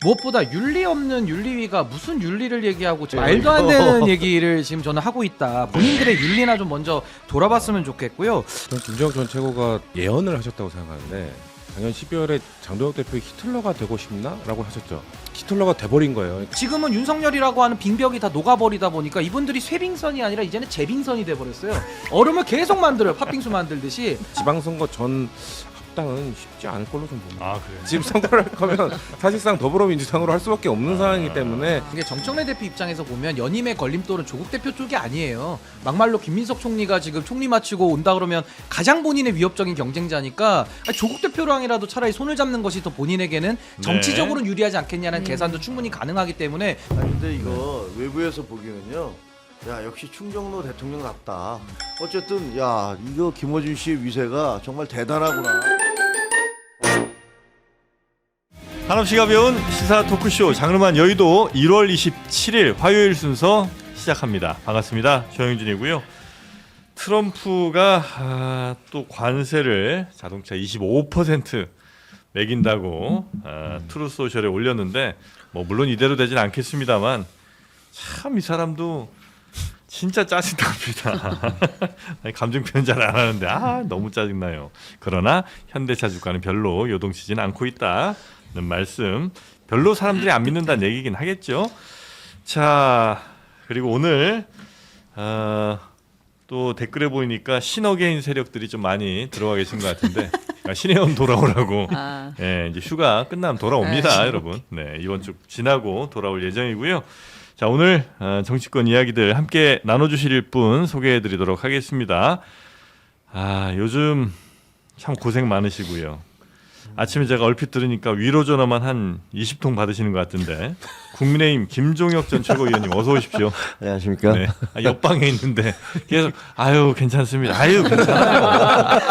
무엇보다 윤리 없는 윤리위가 무슨 윤리를 얘기하고 말도 안 되는 얘기를 지금 저는 하고 있다. 본인들의 윤리나 좀 먼저 돌아봤으면 좋겠고요. 전 김정은 전 최고가 예언을 하셨다고 생각하는데 작년 12월에 장동혁 대표가 히틀러가 되고 싶나? 라고 하셨죠. 히틀러가 돼버린 거예요. 지금은 윤석열이라고 하는 빙벽이 다 녹아버리다 보니까 이분들이 쇠빙선이 아니라 이제는 재빙선이 돼버렸어요. 얼음을 계속 만들어요. 팥빙수 만들듯이. 지방선거 전 합당은 쉽지 않을 걸로 좀 봅니다. 아 그래요? 지금 선거를 할 거면 사실상 더불어민주당으로 할 수밖에 없는 상황이기 때문에 이게 정청래 대표 입장에서 보면 연임의 걸림돌은 조국 대표 쪽이 아니에요. 막말로 김민석 총리가 지금 총리 마치고 온다 그러면 가장 본인의 위협적인 경쟁자니까 조국 대표랑이라도 차라리 손을 잡는 것이 더 본인에게는 정치적으로는 유리하지 않겠냐는 계산도 충분히 가능하기 때문에. 근데 이거 외부에서 보기에는요. 야 역시 충정로 대통령 같다. 어쨌든 야 이거 김어준 씨의 위세가 정말 대단하구나. 한없이 가벼운 시사 토크쇼 장르만 여의도 1월 27일 화요일 순서 시작합니다. 반갑습니다. 조영준이고요. 트럼프가 또 관세를 자동차 25% 매긴다고 트루소셜에 올렸는데 뭐 물론 이대로 되진 않겠습니다만 참 이 사람도 진짜 짜증납니다. 감정 표현 잘 안 하는데 너무 짜증나요. 그러나 현대차 주가는 별로 요동치진 않고 있다는 말씀. 별로 사람들이 안 믿는다는 얘기긴 하겠죠. 자, 그리고 오늘 또 댓글에 보이니까 신어게인 세력들이 좀 많이 들어와 계신 것 같은데 신혜원 돌아오라고. 예, 이제 휴가 끝나면 돌아옵니다, 여러분. 네, 이번 주 지나고 돌아올 예정이고요. 자, 오늘 정치권 이야기들 함께 나눠주실 분 소개해드리도록 하겠습니다. 요즘 참 고생 많으시고요. 아침에 제가 얼핏 들으니까 위로 전화만 한 20통 받으시는 것 같은데 국민의힘 김종혁 전 최고위원님 어서 오십시오. 안녕하십니까? 네. 옆방에 있는데 계속 괜찮습니다. 괜찮아요.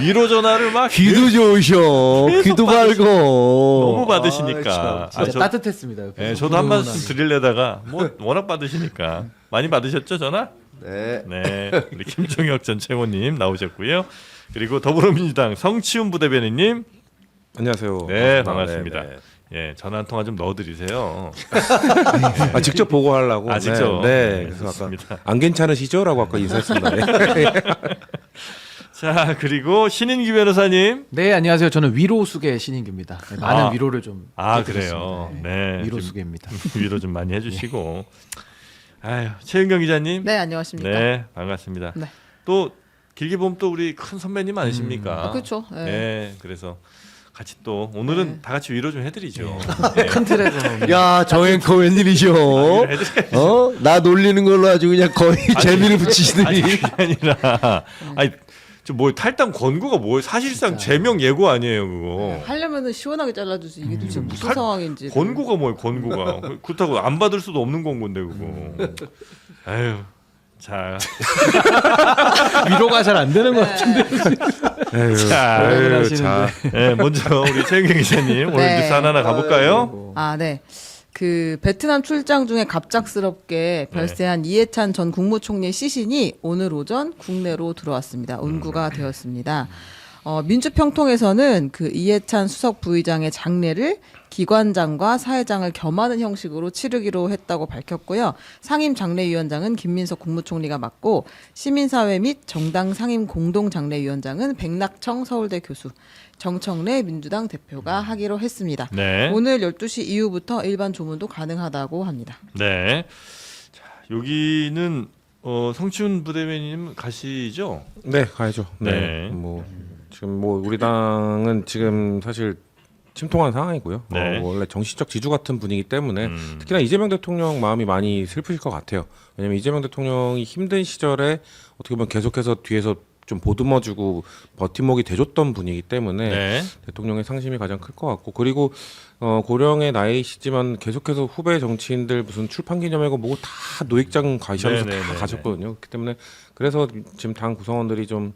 위로 전화를 막 귀도 좋으셔. 귀도 밝고. 너무 받으시니까. 진짜 따뜻했습니다. 네, 저도 한 말씀 드리려다가 워낙 받으시니까 많이 받으셨죠 전화? 네. 네, 우리 김종혁 전 최고님 나오셨고요. 그리고 더불어민주당 성치훈 부대변인님. 안녕하세요. 네, 반갑습니다. 네, 네. 예, 전화 한 통화 좀 넣어드리세요. 직접 보고 하려고. 직접. 네, 그래서 좋습니다. 아까 안 괜찮으시죠?라고 아까 인사했습니다. 자, 그리고 신인기 변호사님. 네, 안녕하세요. 저는 위로수계 신인규입니다. 많은 위로를 좀 그래요. 네, 위로수계입니다. 위로 좀 많이 해주시고. 최은경 기자님. 네, 안녕하십니까. 네, 반갑습니다. 네. 또 길게 보면 또 우리 큰 선배님 아니십니까? 그렇죠. 네. 네, 그래서 같이 또 오늘은 다 같이 위로 좀 해드리죠. 큰 틀에서. 야, 저 앵커 웬일이셔? 나 놀리는 걸로 아주 그냥 거의 재미를 붙이시더니. 그게 아니라, 탈당 권고가 뭐예요? 사실상 제명 예고 아니에요, 그거. 하려면은 시원하게 잘라주지 이게 도대체 무슨 상황인지. 권고가 뭐예요, 권고가? 그렇다고 안 받을 수도 없는 권고인데 그거. 아유, 자, 위로가 잘 안 되는 것 같은데. 자, 네, 먼저 우리 최은경 기자님 오늘 네. 뉴스 하나 가볼까요? 네. 그 베트남 출장 중에 갑작스럽게 별세한 이해찬 전 국무총리의 시신이 오늘 오전 국내로 들어왔습니다. 운구가 되었습니다. 민주평통에서는 그 이해찬 수석 부의장의 장례를 기관장과 사회장을 겸하는 형식으로 치르기로 했다고 밝혔고요. 상임 장례위원장은 김민석 국무총리가 맡고 시민사회 및 정당 상임 공동장례위원장은 백낙청 서울대 교수, 정청래 민주당 대표가 하기로 했습니다. 네. 오늘 12시 이후부터 일반 조문도 가능하다고 합니다. 네. 자, 여기는 성치훈 부대변인 가시죠? 네, 가야죠. 네. 지금 우리 당은 지금 사실 침통한 상황이고요. 네. 원래 정치적 지주 같은 분위기 때문에 특히나 이재명 대통령 마음이 많이 슬프실 것 같아요. 왜냐하면 이재명 대통령이 힘든 시절에 어떻게 보면 계속해서 뒤에서 좀 보듬어주고 버팀목이 돼줬던 분이기 때문에 네. 대통령의 상심이 가장 클 것 같고, 그리고 고령의 나이시지만 계속해서 후배 정치인들 무슨 출판 기념회고 뭐고 다 노익장 가시면서 다 가셨거든요. 그렇기 때문에 그래서 지금 당 구성원들이 좀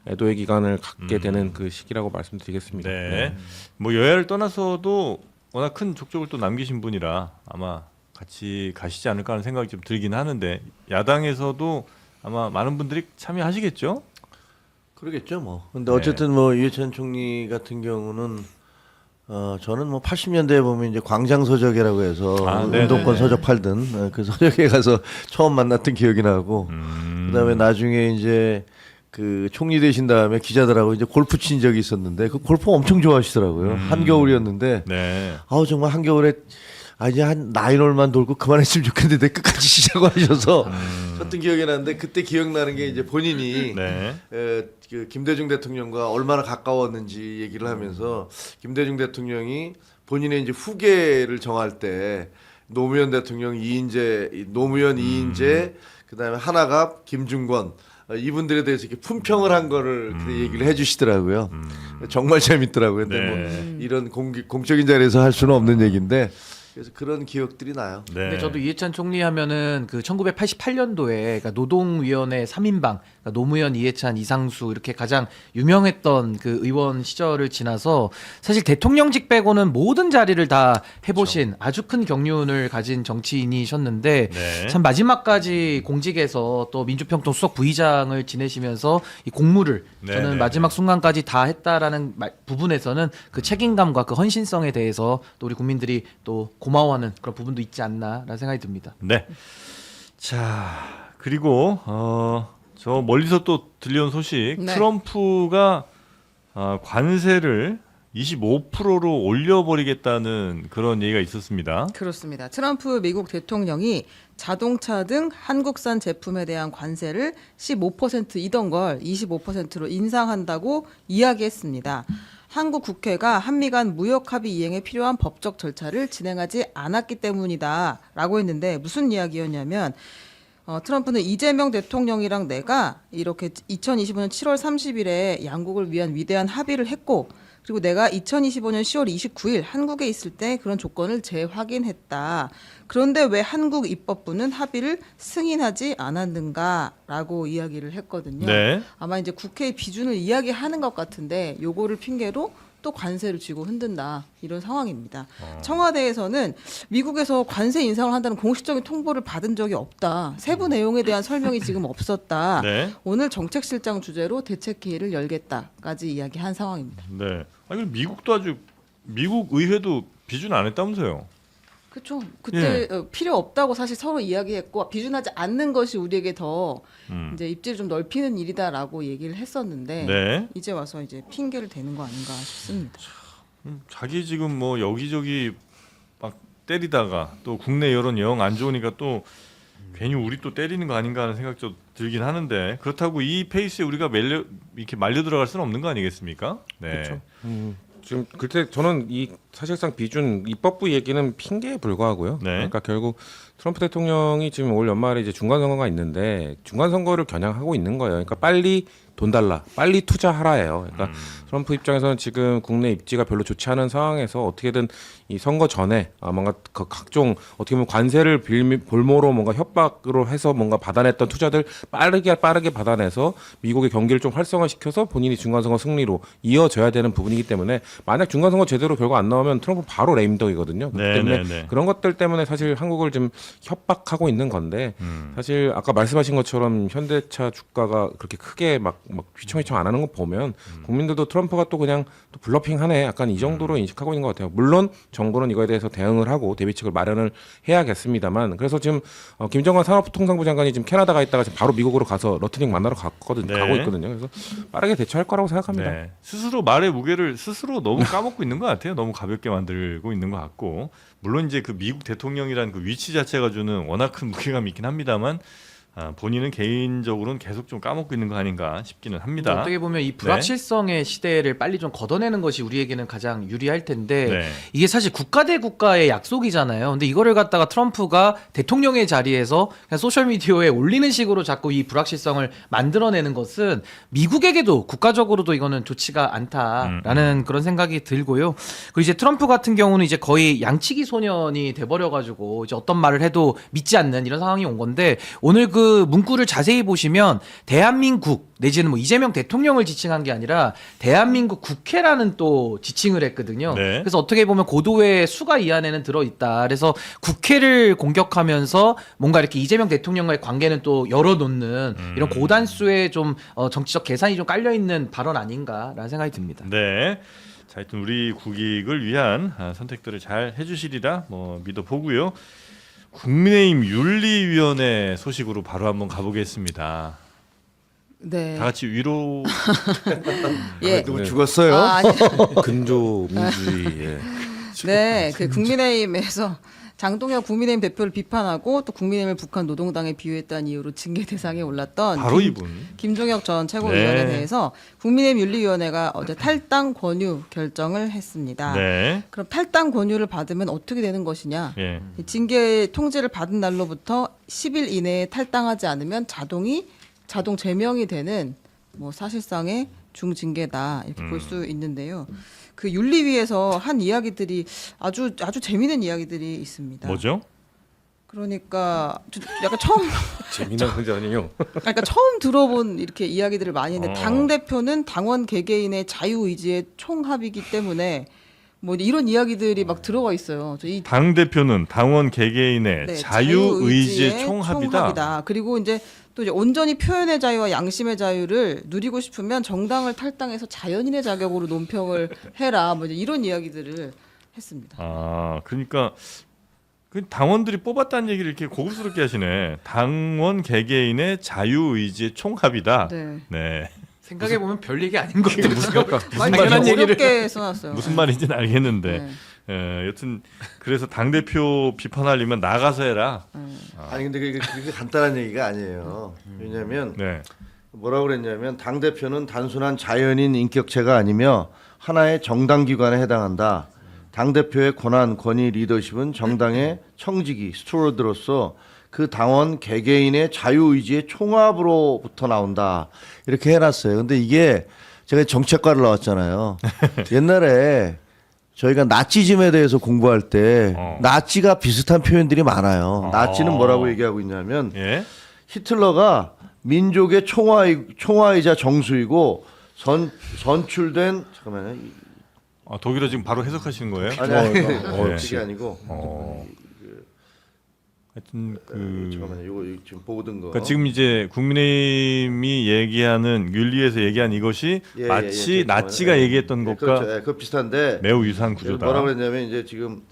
애도의 기간을 갖게 되는 그 시기라고 말씀드리겠습니다. 네. 여야를 떠나서도 워낙 큰 족적을 또 남기신 분이라 아마 같이 가시지 않을까 하는 생각이 좀 들긴 하는데 야당에서도 아마 많은 분들이 참여하시겠죠? 그러겠죠, 뭐. 근데 어쨌든 이해찬 총리 같은 경우는 저는 뭐 80년대에 보면 이제 광장 서적이라고 해서 운동권 네네네. 서적 팔던 그 서적에 가서 처음 만났던 기억이 나고 그다음에 나중에 이제 그 총리 되신 다음에 기자들하고 이제 골프 친 적이 있었는데 그 골프 엄청 좋아하시더라고요. 한겨울이었는데 네. 정말 한겨울에 이제 한 나인홀만 돌고 그만했으면 좋겠는데 끝까지 치자고 하셔서 쳤던 기억이 나는데 그때 기억나는 게 이제 본인이 네. 그 김대중 대통령과 얼마나 가까웠는지 얘기를 하면서 김대중 대통령이 본인의 이제 후계를 정할 때 노무현 대통령 노무현 이인재 그다음에 한화갑 김중권 이분들에 대해서 이렇게 품평을 한 거를 그 얘기를 해주시더라고요. 정말 재밌더라고요. 근데 네. 뭐 이런 공적인 자리에서 할 수는 없는 얘기인데 그래서 그런 기억들이 나요. 네. 근데 저도 이해찬 총리 하면은 그 1988년도에 그러니까 노동위원회 3인방 그러니까 노무현, 이해찬, 이상수 이렇게 가장 유명했던 그 의원 시절을 지나서 사실 대통령직 빼고는 모든 자리를 다 해보신 아주 큰 경륜을 가진 정치인이셨는데 네. 참 마지막까지 공직에서 또 민주평통 수석 부의장을 지내시면서 이 공무를 네, 저는 네, 마지막 순간까지 다 했다라는 부분에서는 그 책임감과 그 헌신성에 대해서 또 우리 국민들이 또 고마워하는 그런 부분도 있지 않나라는 생각이 듭니다. 네. 자, 그리고 저 멀리서 또 들려온 소식. 네. 트럼프가 관세를 25%로 올려버리겠다는 그런 얘기가 있었습니다. 그렇습니다. 트럼프 미국 대통령이 자동차 등 한국산 제품에 대한 관세를 15%이던 걸 25%로 인상한다고 이야기했습니다. 한국 국회가 한미 간 무역 합의 이행에 필요한 법적 절차를 진행하지 않았기 때문이다라고 했는데 무슨 이야기였냐면 트럼프는 이재명 대통령이랑 내가 이렇게 2025년 7월 30일에 양국을 위한 위대한 합의를 했고 그리고 내가 2025년 10월 29일 한국에 있을 때 그런 조건을 재확인했다. 그런데 왜 한국 입법부는 합의를 승인하지 않았는가라고 이야기를 했거든요. 네. 아마 이제 국회의 비준을 이야기하는 것 같은데 요거를 핑계로 또 관세를 쥐고 흔든다 이런 상황입니다. 청와대에서는 미국에서 관세 인상을 한다는 공식적인 통보를 받은 적이 없다. 세부 내용에 대한 설명이 지금 없었다. 네. 오늘 정책실장 주재로 대책회의를 열겠다까지 이야기한 상황입니다. 네. 아니 그럼 미국 의회도 비준 안 했다면서요? 그렇죠. 그때 필요 없다고 사실 서로 이야기했고 비준하지 않는 것이 우리에게 더 이제 입지를 좀 넓히는 일이다라고 얘기를 했었는데 네. 이제 와서 이제 핑계를 대는 거 아닌가 싶습니다. 자기 지금 뭐 여기저기 막 때리다가 또 국내 여론 영 안 좋으니까 또 괜히 우리 또 때리는 거 아닌가 하는 생각도 들긴 하는데 그렇다고 이 페이스에 우리가 이렇게 말려 들어갈 수는 없는 거 아니겠습니까? 네. 그렇죠. 지금 그때 저는 이 사실상 비준 입법부 얘기는 핑계에 불과하고요. 네. 그러니까 결국 트럼프 대통령이 지금 올 연말에 이제 중간 선거가 있는데 중간 선거를 겨냥하고 있는 거예요. 그러니까 빨리 돈 달라, 빨리 투자하라예요. 그러니까 트럼프 입장에서는 지금 국내 입지가 별로 좋지 않은 상황에서 어떻게든 이 선거 전에 뭔가 그 각종 어떻게 보면 관세를 볼모로 뭔가 협박으로 해서 뭔가 받아냈던 투자들 빠르게 받아내서 미국의 경기를 좀 활성화시켜서 본인이 중간선거 승리로 이어져야 되는 부분이기 때문에 만약 중간선거 제대로 결과 안 나오면 트럼프 바로 레임덕이거든요. 그렇기 때문에 네. 그런 것들 때문에 사실 한국을 좀 협박하고 있는 건데 사실 아까 말씀하신 것처럼 현대차 주가가 그렇게 크게 막 휘청휘청 안 하는 거 보면 국민들도 트럼프가 또 그냥 또 블러핑하네 약간 이 정도로 인식하고 있는 것 같아요. 물론 정부는 이거에 대해서 대응을 하고 대비책을 마련을 해야겠습니다만 그래서 지금 김정관 산업통상부 장관이 지금 캐나다가 있다가 지금 바로 미국으로 가서 러트닝 만나러 가고 있거든요. 그래서 빠르게 대처할 거라고 생각합니다. 네. 스스로 말의 무게를 스스로 너무 까먹고 있는 것 같아요. 너무 가볍게 만들고 있는 것 같고 물론 이제 그 미국 대통령이라는 그 위치 자체가 주는 워낙 큰 무게감이 있긴 합니다만 본인은 개인적으로는 계속 좀 까먹고 있는 거 아닌가 싶기는 합니다. 어떻게 보면 이 불확실성의 시대를 빨리 좀 걷어내는 것이 우리에게는 가장 유리할 텐데 네. 이게 사실 국가 대 국가의 약속이잖아요. 근데 이거를 갖다가 트럼프가 대통령의 자리에서 그냥 소셜미디어에 올리는 식으로 자꾸 이 불확실성을 만들어내는 것은 미국에게도 국가적으로도 이거는 좋지가 않다라는 그런 생각이 들고요. 그리고 이제 트럼프 같은 경우는 이제 거의 양치기 소년이 돼버려가지고 이제 어떤 말을 해도 믿지 않는 이런 상황이 온 건데 오늘 그 문구를 자세히 보시면 대한민국 내지는 뭐 이재명 대통령을 지칭한 게 아니라 대한민국 국회라는 또 지칭을 했거든요. 네. 그래서 어떻게 보면 고도의 수가 이 안에는 들어있다. 그래서 국회를 공격하면서 뭔가 이렇게 이재명 대통령과의 관계는 또 열어놓는 이런 고단수의 좀 정치적 계산이 좀 깔려있는 발언 아닌가라는 생각이 듭니다. 네. 자, 하여튼 우리 국익을 위한 선택들을 잘 해주시리라 뭐 믿어보고요. 국민의힘 윤리위원회 소식으로 바로 한번 가보겠습니다. 네. 다 같이 위로 예. 누구 죽었어요? 아니. 근조 민주주의. 예. 네, 그 국민의힘에서 장동혁 국민의힘 대표를 비판하고 또 국민의힘을 북한 노동당에 비유했다는 이유로 징계 대상에 올랐던 바로 이분. 김종혁 전 최고위원에 네. 대해서 국민의힘 윤리위원회가 어제 탈당 권유 결정을 했습니다. 네. 그럼 탈당 권유를 받으면 어떻게 되는 것이냐? 예. 이 징계 통지를 받은 날로부터 10일 이내에 탈당하지 않으면 자동 제명이 되는 뭐 사실상의 중징계다 이렇게 볼 수 있는데요. 그 윤리위에서 한 이야기들이 아주 재미있는 이야기들이 있습니다. 뭐죠? 그러니까 약간 처음 재미난 문제 아니에요. 그러니까 처음 들어본 이렇게 이야기들을 많이 했는데 어. 당 대표는 당원 개개인의 자유 의지의 총합이기 때문에 뭐 이런 이야기들이 막 들어가 있어요. 이 당 대표는 당원 개개인의 네, 자유 의지의 총합이다. 그리고 이제 또 이제 온전히 표현의 자유와 양심의 자유를 누리고 싶으면 정당을 탈당해서 자연인의 자격으로 논평을 해라. 뭐 이제 이런 이야기들을 했습니다. 아, 그러니까 그 당원들이 뽑았다는 얘기를 이렇게 고급스럽게 하시네. 당원 개개인의 자유 의지의 총합이다. 네. 네. 생각해 보면 별 얘기 아닌 것 같아요. 지금 많이 당연한 얘기를 어렵게 써놨어요. 무슨 말인지는 알겠는데. 네. 여튼 그래서 당 대표 비판하려면 나가서 해라. 아니 근데 그게 간단한 얘기가 아니에요. 왜냐하면 네. 뭐라고 그랬냐면 당 대표는 단순한 자연인 인격체가 아니며 하나의 정당 기관에 해당한다. 당 대표의 권한, 권위, 리더십은 정당의 청지기, 스튜어드로서 그 당원 개개인의 자유 의지의 총합으로부터 나온다. 이렇게 해놨어요. 근데 이게 제가 정책과를 나왔잖아요. 옛날에 저희가 나치즘에 대해서 공부할 때 나치가 비슷한 표현들이 많아요. 나치는 뭐라고 얘기하고 있냐면 예. 히틀러가 민족의 총화이자 정수이고 선출된 잠깐만요. 독일어 지금 바로 해석하시는 거예요? 아니 네. 그게 아니고 하여튼 그 잠깐만요. 이거 지금 보던 거. 그러니까 지금 이제 국민의힘이 얘기하는 윤리에서 얘기한 이것이 마치 나치가 잠깐만요. 얘기했던 것과 그렇죠. 그 비슷한데 매우 유사한 구조다. 뭐라고 그랬냐면 이제 지금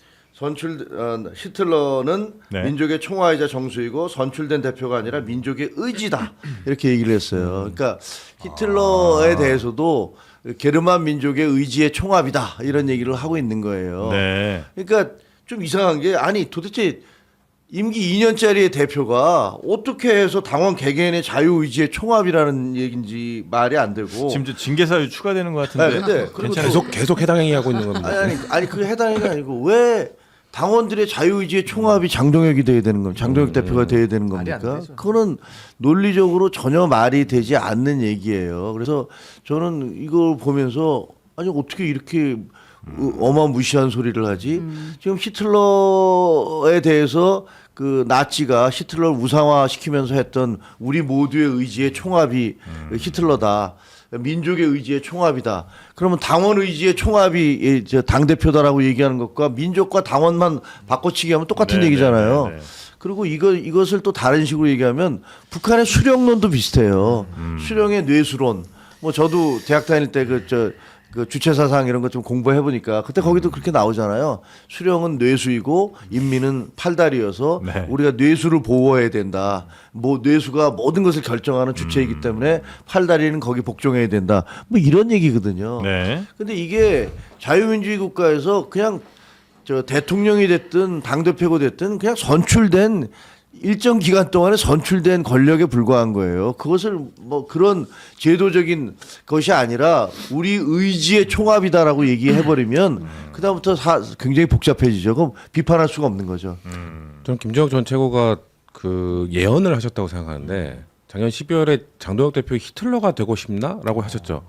히틀러는 네. 민족의 총화이자 정수이고 선출된 대표가 아니라 민족의 의지다 이렇게 얘기를 했어요. 그러니까 히틀러에 대해서도 게르만 민족의 의지의 총합이다 이런 얘기를 하고 있는 거예요. 네. 그러니까 좀 이상한 게 아니 도대체 임기 2년짜리의 대표가 어떻게 해서 당원 개개인의 자유 의지의 총합이라는 얘기인지 말이 안 되고. 지금 징계 사유 추가되는 것 같은데. 네, 근데 그리고 괜찮아요. 계속 해당하고 있는 겁니다. 아니 그게 해당이 아니고 왜 당원들의 자유의지의 총합이 장동혁이 돼야 되는 겁니까? 장동혁 대표가 돼야 되는 말이 안 겁니까? 되죠. 그거는 논리적으로 전혀 말이 되지 않는 얘기예요. 그래서 저는 이걸 보면서 아니 어떻게 이렇게 어마무시한 소리를 하지? 지금 히틀러에 대해서 그 나치가 히틀러를 우상화시키면서 했던 우리 모두의 의지의 총합이 히틀러다. 민족의 의지의 총합이다. 그러면 당원 의지의 총합이 당 대표다라고 얘기하는 것과 민족과 당원만 바꿔치기 하면 똑같은 네, 얘기잖아요. 네, 네, 네. 그리고 이것을 또 다른 식으로 얘기하면 북한의 수령론도 비슷해요. 수령의 뇌수론. 뭐 저도 대학 다닐 때 그 주체사상 이런 것 좀 공부해 보니까 그때 거기도 그렇게 나오잖아요. 수령은 뇌수이고 인민은 팔다리여서 네. 우리가 뇌수를 보호해야 된다. 뭐 뇌수가 모든 것을 결정하는 주체이기 때문에 팔다리는 거기 복종해야 된다. 뭐 이런 얘기거든요. 네. 근데 이게 자유민주주의 국가에서 그냥 저 대통령이 됐든 당대표가 됐든 그냥 선출된 일정 기간 동안에 선출된 권력에 불과한 거예요. 그것을 뭐 그런 제도적인 것이 아니라 우리 의지의 총합이다라고 얘기해버리면 그다음부터 굉장히 복잡해지죠. 그럼 비판할 수가 없는 거죠. 저는 김정혁 전 최고가 그 예언을 하셨다고 생각하는데 작년 12월에 장동혁 대표 히틀러가 되고 싶나라고 하셨죠.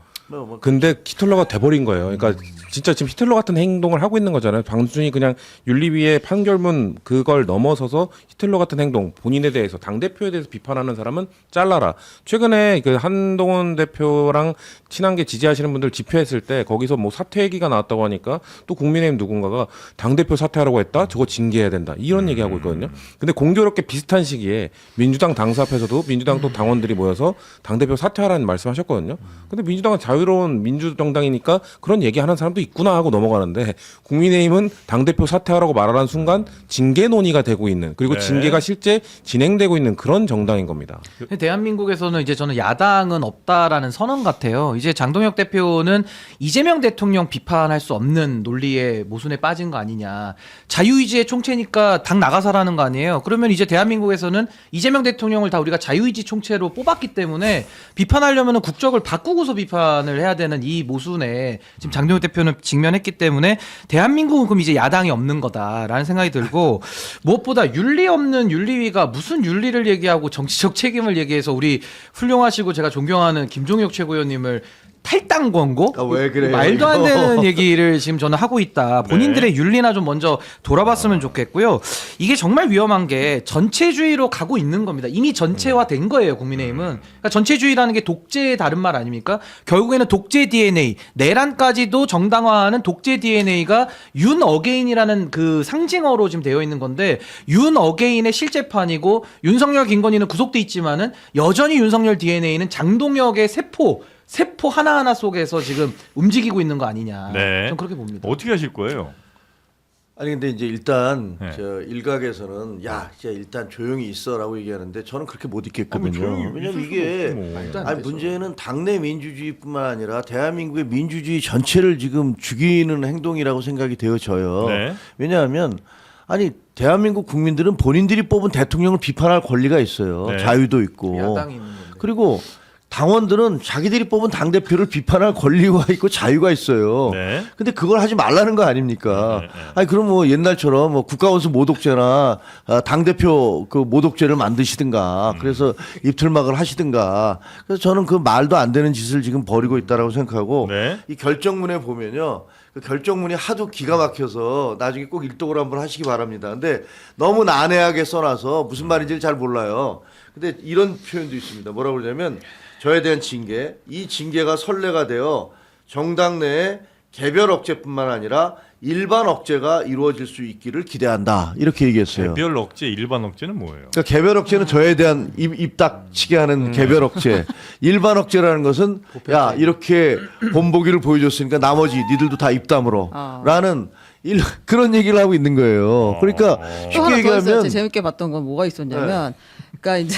근데 히틀러가 돼버린 거예요. 그러니까 진짜 지금 히틀러 같은 행동을 하고 있는 거잖아요. 단순히 그냥 윤리위의 판결문 그걸 넘어서서 히틀러 같은 행동, 본인에 대해서 당 대표에 대해서 비판하는 사람은 잘라라. 최근에 그 한동훈 대표랑 친한게 지지하시는 분들 집회했을 때 거기서 뭐 사퇴 얘기가 나왔다고 하니까 또 국민의힘 누군가가 당 대표 사퇴하라고 했다. 저거 징계해야 된다. 이런 얘기하고 있거든요. 근데 공교롭게 비슷한 시기에 민주당 당사 앞에서도 민주당 또 당원들이 모여서 당 대표 사퇴하라는 말씀하셨거든요. 근데 민주당은 자유로운 민주정당이니까 그런 얘기하는 사람도 있구나 하고 넘어가는데 국민의힘은 당대표 사퇴하라고 말하는 순간 징계 논의가 되고 있는 그리고 네. 징계가 실제 진행되고 있는 그런 정당인 겁니다. 대한민국에서는 이제 저는 야당은 없다라는 선언 같아요. 이제 장동혁 대표는 이재명 대통령 비판할 수 없는 논리의 모순에 빠진 거 아니냐. 자유의지의 총체니까 당 나가서라는 거 아니에요. 그러면 이제 대한민국에서는 이재명 대통령을 다 우리가 자유의지 총체로 뽑았기 때문에 비판하려면 국적을 바꾸고서 비판을 해야 되는 이 모순에 지금 장동혁 대표는 직면했기 때문에 대한민국은 그럼 이제 야당이 없는 거다라는 생각이 들고 무엇보다 윤리 없는 윤리위가 무슨 윤리를 얘기하고 정치적 책임을 얘기해서 우리 훌륭하시고 제가 존경하는 김종혁 최고위원님을 탈당 권고? 아, 왜 그래요, 말도 안 이거? 되는 얘기를 지금 저는 하고 있다. 본인들의 윤리나 좀 먼저 돌아봤으면 좋겠고요. 이게 정말 위험한 게 전체주의로 가고 있는 겁니다. 이미 전체화된 거예요, 국민의힘은. 그러니까 전체주의라는 게 독재의 다른 말 아닙니까? 결국에는 독재 DNA, 내란까지도 정당화하는 독재 DNA가 윤 어게인이라는 그 상징어로 지금 되어 있는 건데 윤 어게인의 실제판이고 윤석열 김건희는 구속돼 있지만은 여전히 윤석열 DNA는 장동혁의 세포 하나하나 속에서 지금 움직이고 있는 거 아니냐. 네. 전 그렇게 봅니다. 어떻게 하실 거예요? 아니 근데 이제 일단 네. 저 일각에서는 야 진짜 일단 조용히 있어라고 얘기하는데 저는 그렇게 못 있겠거든요. 조용히 왜냐면 있을 이게 수가 없지 뭐. 말도 안 아니 되죠. 문제는 당내 민주주의뿐만 아니라 대한민국의 민주주의 전체를 지금 죽이는 행동이라고 생각이 되어져요. 네. 왜냐하면 아니 대한민국 국민들은 본인들이 뽑은 대통령을 비판할 권리가 있어요. 네. 자유도 있고. 야당이 있는 건데. 그리고 당원들은 자기들이 뽑은 당 대표를 비판할 권리가 있고 자유가 있어요. 네. 근데 그걸 하지 말라는 거 아닙니까? 네, 네. 아니 그럼 뭐 옛날처럼 뭐 국가원수 모독죄나 당 대표 그 모독죄를 만드시든가 그래서 입틀막을 하시든가. 그래서 저는 그 말도 안 되는 짓을 지금 벌이고 있다라고 생각하고 네. 이 결정문에 보면요. 그 결정문이 하도 기가 막혀서 나중에 꼭 일독을 한번 하시기 바랍니다. 근데 너무 난해하게 써놔서 무슨 말인지 잘 몰라요. 근데 이런 표현도 있습니다. 뭐라고 그러냐면 저에 대한 징계, 이 징계가 선례가 되어 정당 내에 개별 억제뿐만 아니라 일반 억제가 이루어질 수 있기를 기대한다. 이렇게 얘기했어요. 개별 억제, 일반 억제는 뭐예요? 그러니까 개별 억제는 저에 대한 입닥치게 하는 개별 억제. 일반 억제라는 것은 야 이렇게 본보기를 보여줬으니까 나머지 니들도 다 입 다물어. 라는 그런 얘기를 하고 있는 거예요. 그러니까 또 하나 쉽게 더 있어요. 얘기하면 제가 재밌게 봤던 건 뭐가 있었냐면, 그러니까 이제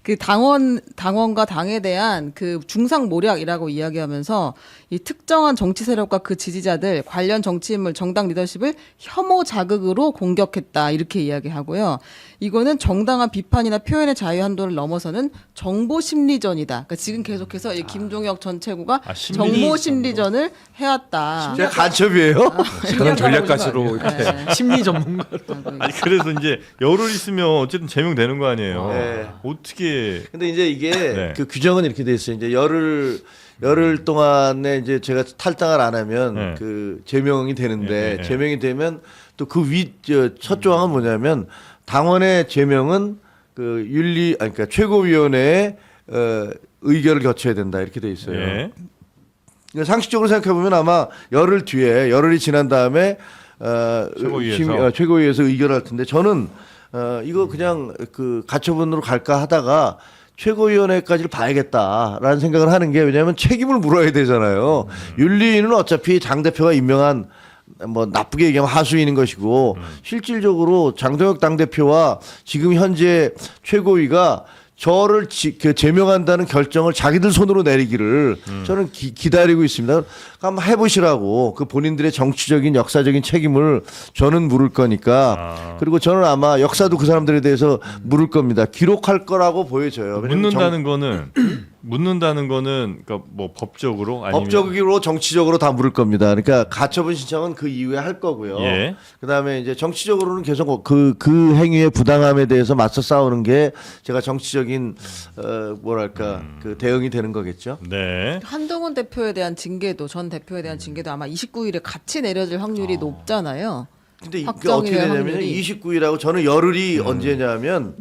그 당원과 당에 대한 그 중상모략이라고 이야기하면서 이 특정한 정치 세력과 그 지지자들 관련 정치인물 정당 리더십을 혐오 자극으로 공격했다 이렇게 이야기하고요. 이거는 정당한 비판이나 표현의 자유 한도를 넘어서는 정보 심리전이다. 그러니까 지금 계속해서 이 김종혁 전 최고가 정보 심리전을 해왔다. 제가 간첩이에요. 그런 전략가시로 이렇게 심리 전문가. 아니 그래서 이제 열흘 있으면 어쨌든 제명되는 거 아니에요. 네. 어떻게? 근데 이제 이게 네. 그 규정은 이렇게 돼 있어요. 이제 열흘 동안에 이제 제가 탈당을 안 하면 네. 그 제명이 되는데 네. 제명이 되면 또 그 첫 조항은 뭐냐면 당원의 제명은 그 그러니까 최고위원회의 의결을 거쳐야 된다 이렇게 돼 있어요. 예. 그러니까 상식적으로 생각해 보면 아마 열흘이 지난 다음에 최고위에서 의결할 텐데 저는 이거 그냥 그 가처분으로 갈까 하다가 최고위원회까지를 봐야겠다라는 생각을 하는 게 왜냐하면 책임을 물어야 되잖아요. 윤리위는 어차피 당 대표가 임명한 뭐 나쁘게 얘기하면 하수인인 것이고 실질적으로 장동혁 당 대표와 지금 현재 최고위가 저를 제명한다는 결정을 자기들 손으로 내리기를 저는 기다리고 있습니다. 한번 해보시라고 그 본인들의 정치적인 역사적인 책임을 저는 물을 거니까 그리고 저는 아마 역사도 그 사람들에 대해서 물을 겁니다. 기록할 거라고 보여져요. 묻는다는 거는 그러니까 뭐 법적으로 아니면 법적으로 정치적으로 다 물을 겁니다. 그러니까 가처분 신청은 그 이후에 할 거고요. 예. 그다음에 이제 정치적으로는 계속 그 행위의 부당함에 대해서 맞서 싸우는 게 제가 정치적인 그 대응이 되는 거겠죠. 네. 한동훈 대표에 대한 징계도 전 대표에 대한 징계도 아마 29일에 같이 내려질 확률이 높잖아요. 근데 이게 확정일 어떻게 되냐면 확률이. 29일하고 저는 열흘이 언제냐면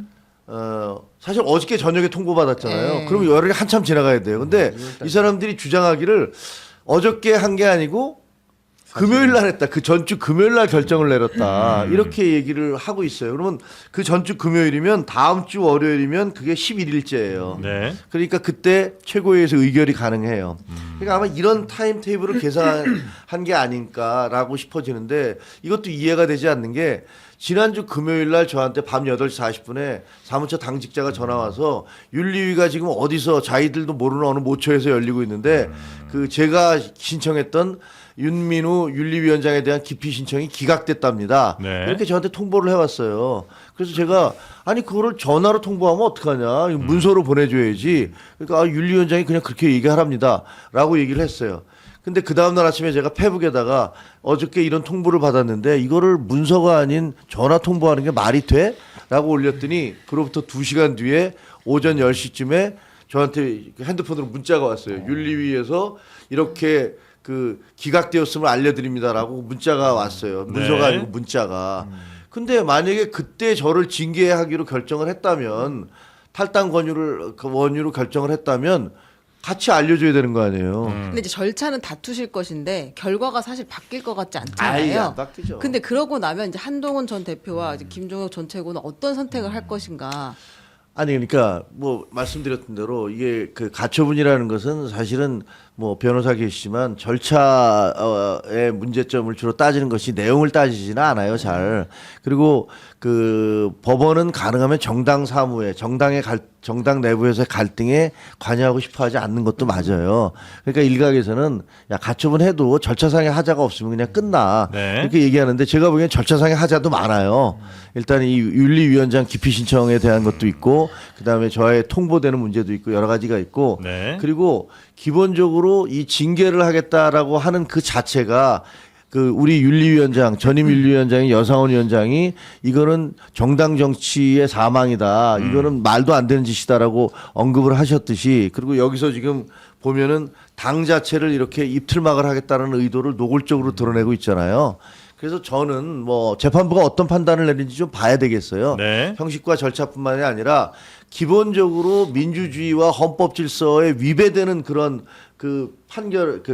사실 어저께 저녁에 통보받았잖아요. 네. 그럼 열흘이 한참 지나가야 돼요. 근데 이 사람들이 주장하기를 어저께 한 게 아니고 금요일 날 했다. 그 전주 금요일 날 결정을 내렸다. 이렇게 얘기를 하고 있어요. 그러면 그 전주 금요일이면 다음 주 월요일이면 그게 11일째예요. 네. 그러니까 그때 최고위에서 의결이 가능해요. 그러니까 아마 이런 타임 테이블을 계산한 게 아닌가라고 싶어지는데 이것도 이해가 되지 않는 게 지난주 금요일 날 저한테 밤 8시 40분에 사무처 당직자가 전화 와서 윤리위가 지금 어디서 자기들도 모르는 어느 모처에서 열리고 있는데 그 제가 신청했던 윤민우 윤리위원장에 대한 기피 신청이 기각됐답니다. 네. 이렇게 저한테 통보를 해왔어요. 그래서 제가 아니 그거를 전화로 통보하면 어떡하냐. 이거 문서로 보내줘야지. 그러니까 아, 윤리위원장이 그냥 그렇게 얘기하랍니다. 라고 얘기를 했어요. 근데 그 다음날 아침에 제가 페북에다가 어저께 이런 통보를 받았는데 이거를 문서가 아닌 전화 통보하는 게 말이 돼? 라고 올렸더니 그로부터 2시간 뒤에 오전 10시쯤에 저한테 핸드폰으로 문자가 왔어요. 윤리위에서 이렇게 그 기각되었음을 알려드립니다라고 문자가 왔어요. 문서가 네. 아니고 문자가. 근데 만약에 그때 저를 징계하기로 결정을 했다면 탈당 원유로 결정을 했다면 같이 알려줘야 되는 거 아니에요. 근데 이제 절차는 다투실 것인데 결과가 사실 바뀔 것 같지 아이, 않잖아요. 안 바뀌죠. 근데 그러고 나면 이제 한동훈 전 대표와 이제 김종혁 전 최고는 어떤 선택을 할 것인가. 아니 그러니까 뭐 말씀드렸던 대로 이게 그 가처분이라는 것은 사실은 뭐 변호사 계시지만 절차의 문제점을 주로 따지는 것이 내용을 따지지는 않아요 잘. 그리고 그 법원은 가능하면 정당 사무에 정당 내부에서의 갈등에 관여하고 싶어하지 않는 것도 맞아요. 그러니까 일각에서는 야 가처분해도 절차상의 하자가 없으면 그냥 끝나 네. 이렇게 얘기하는데 제가 보기엔 절차상의 하자도 많아요. 일단 이 윤리위원장 기피 신청에 대한 것도 있고 그다음에 저의 통보되는 문제도 있고 여러 가지가 있고 네. 그리고 기본적으로 이 징계를 하겠다라고 하는 그 자체가 그 우리 윤리위원장 전임 윤리위원장이 여상원 위원장이 이거는 정당 정치의 사망이다. 이거는 말도 안 되는 짓이다라고 언급을 하셨듯이 그리고 여기서 지금 보면은 당 자체를 이렇게 입틀막을 하겠다는 의도를 노골적으로 드러내고 있잖아요. 그래서 저는 뭐 재판부가 어떤 판단을 내리는지 좀 봐야 되겠어요. 네. 형식과 절차뿐만이 아니라 기본적으로 민주주의와 헌법 질서에 위배되는 그런 그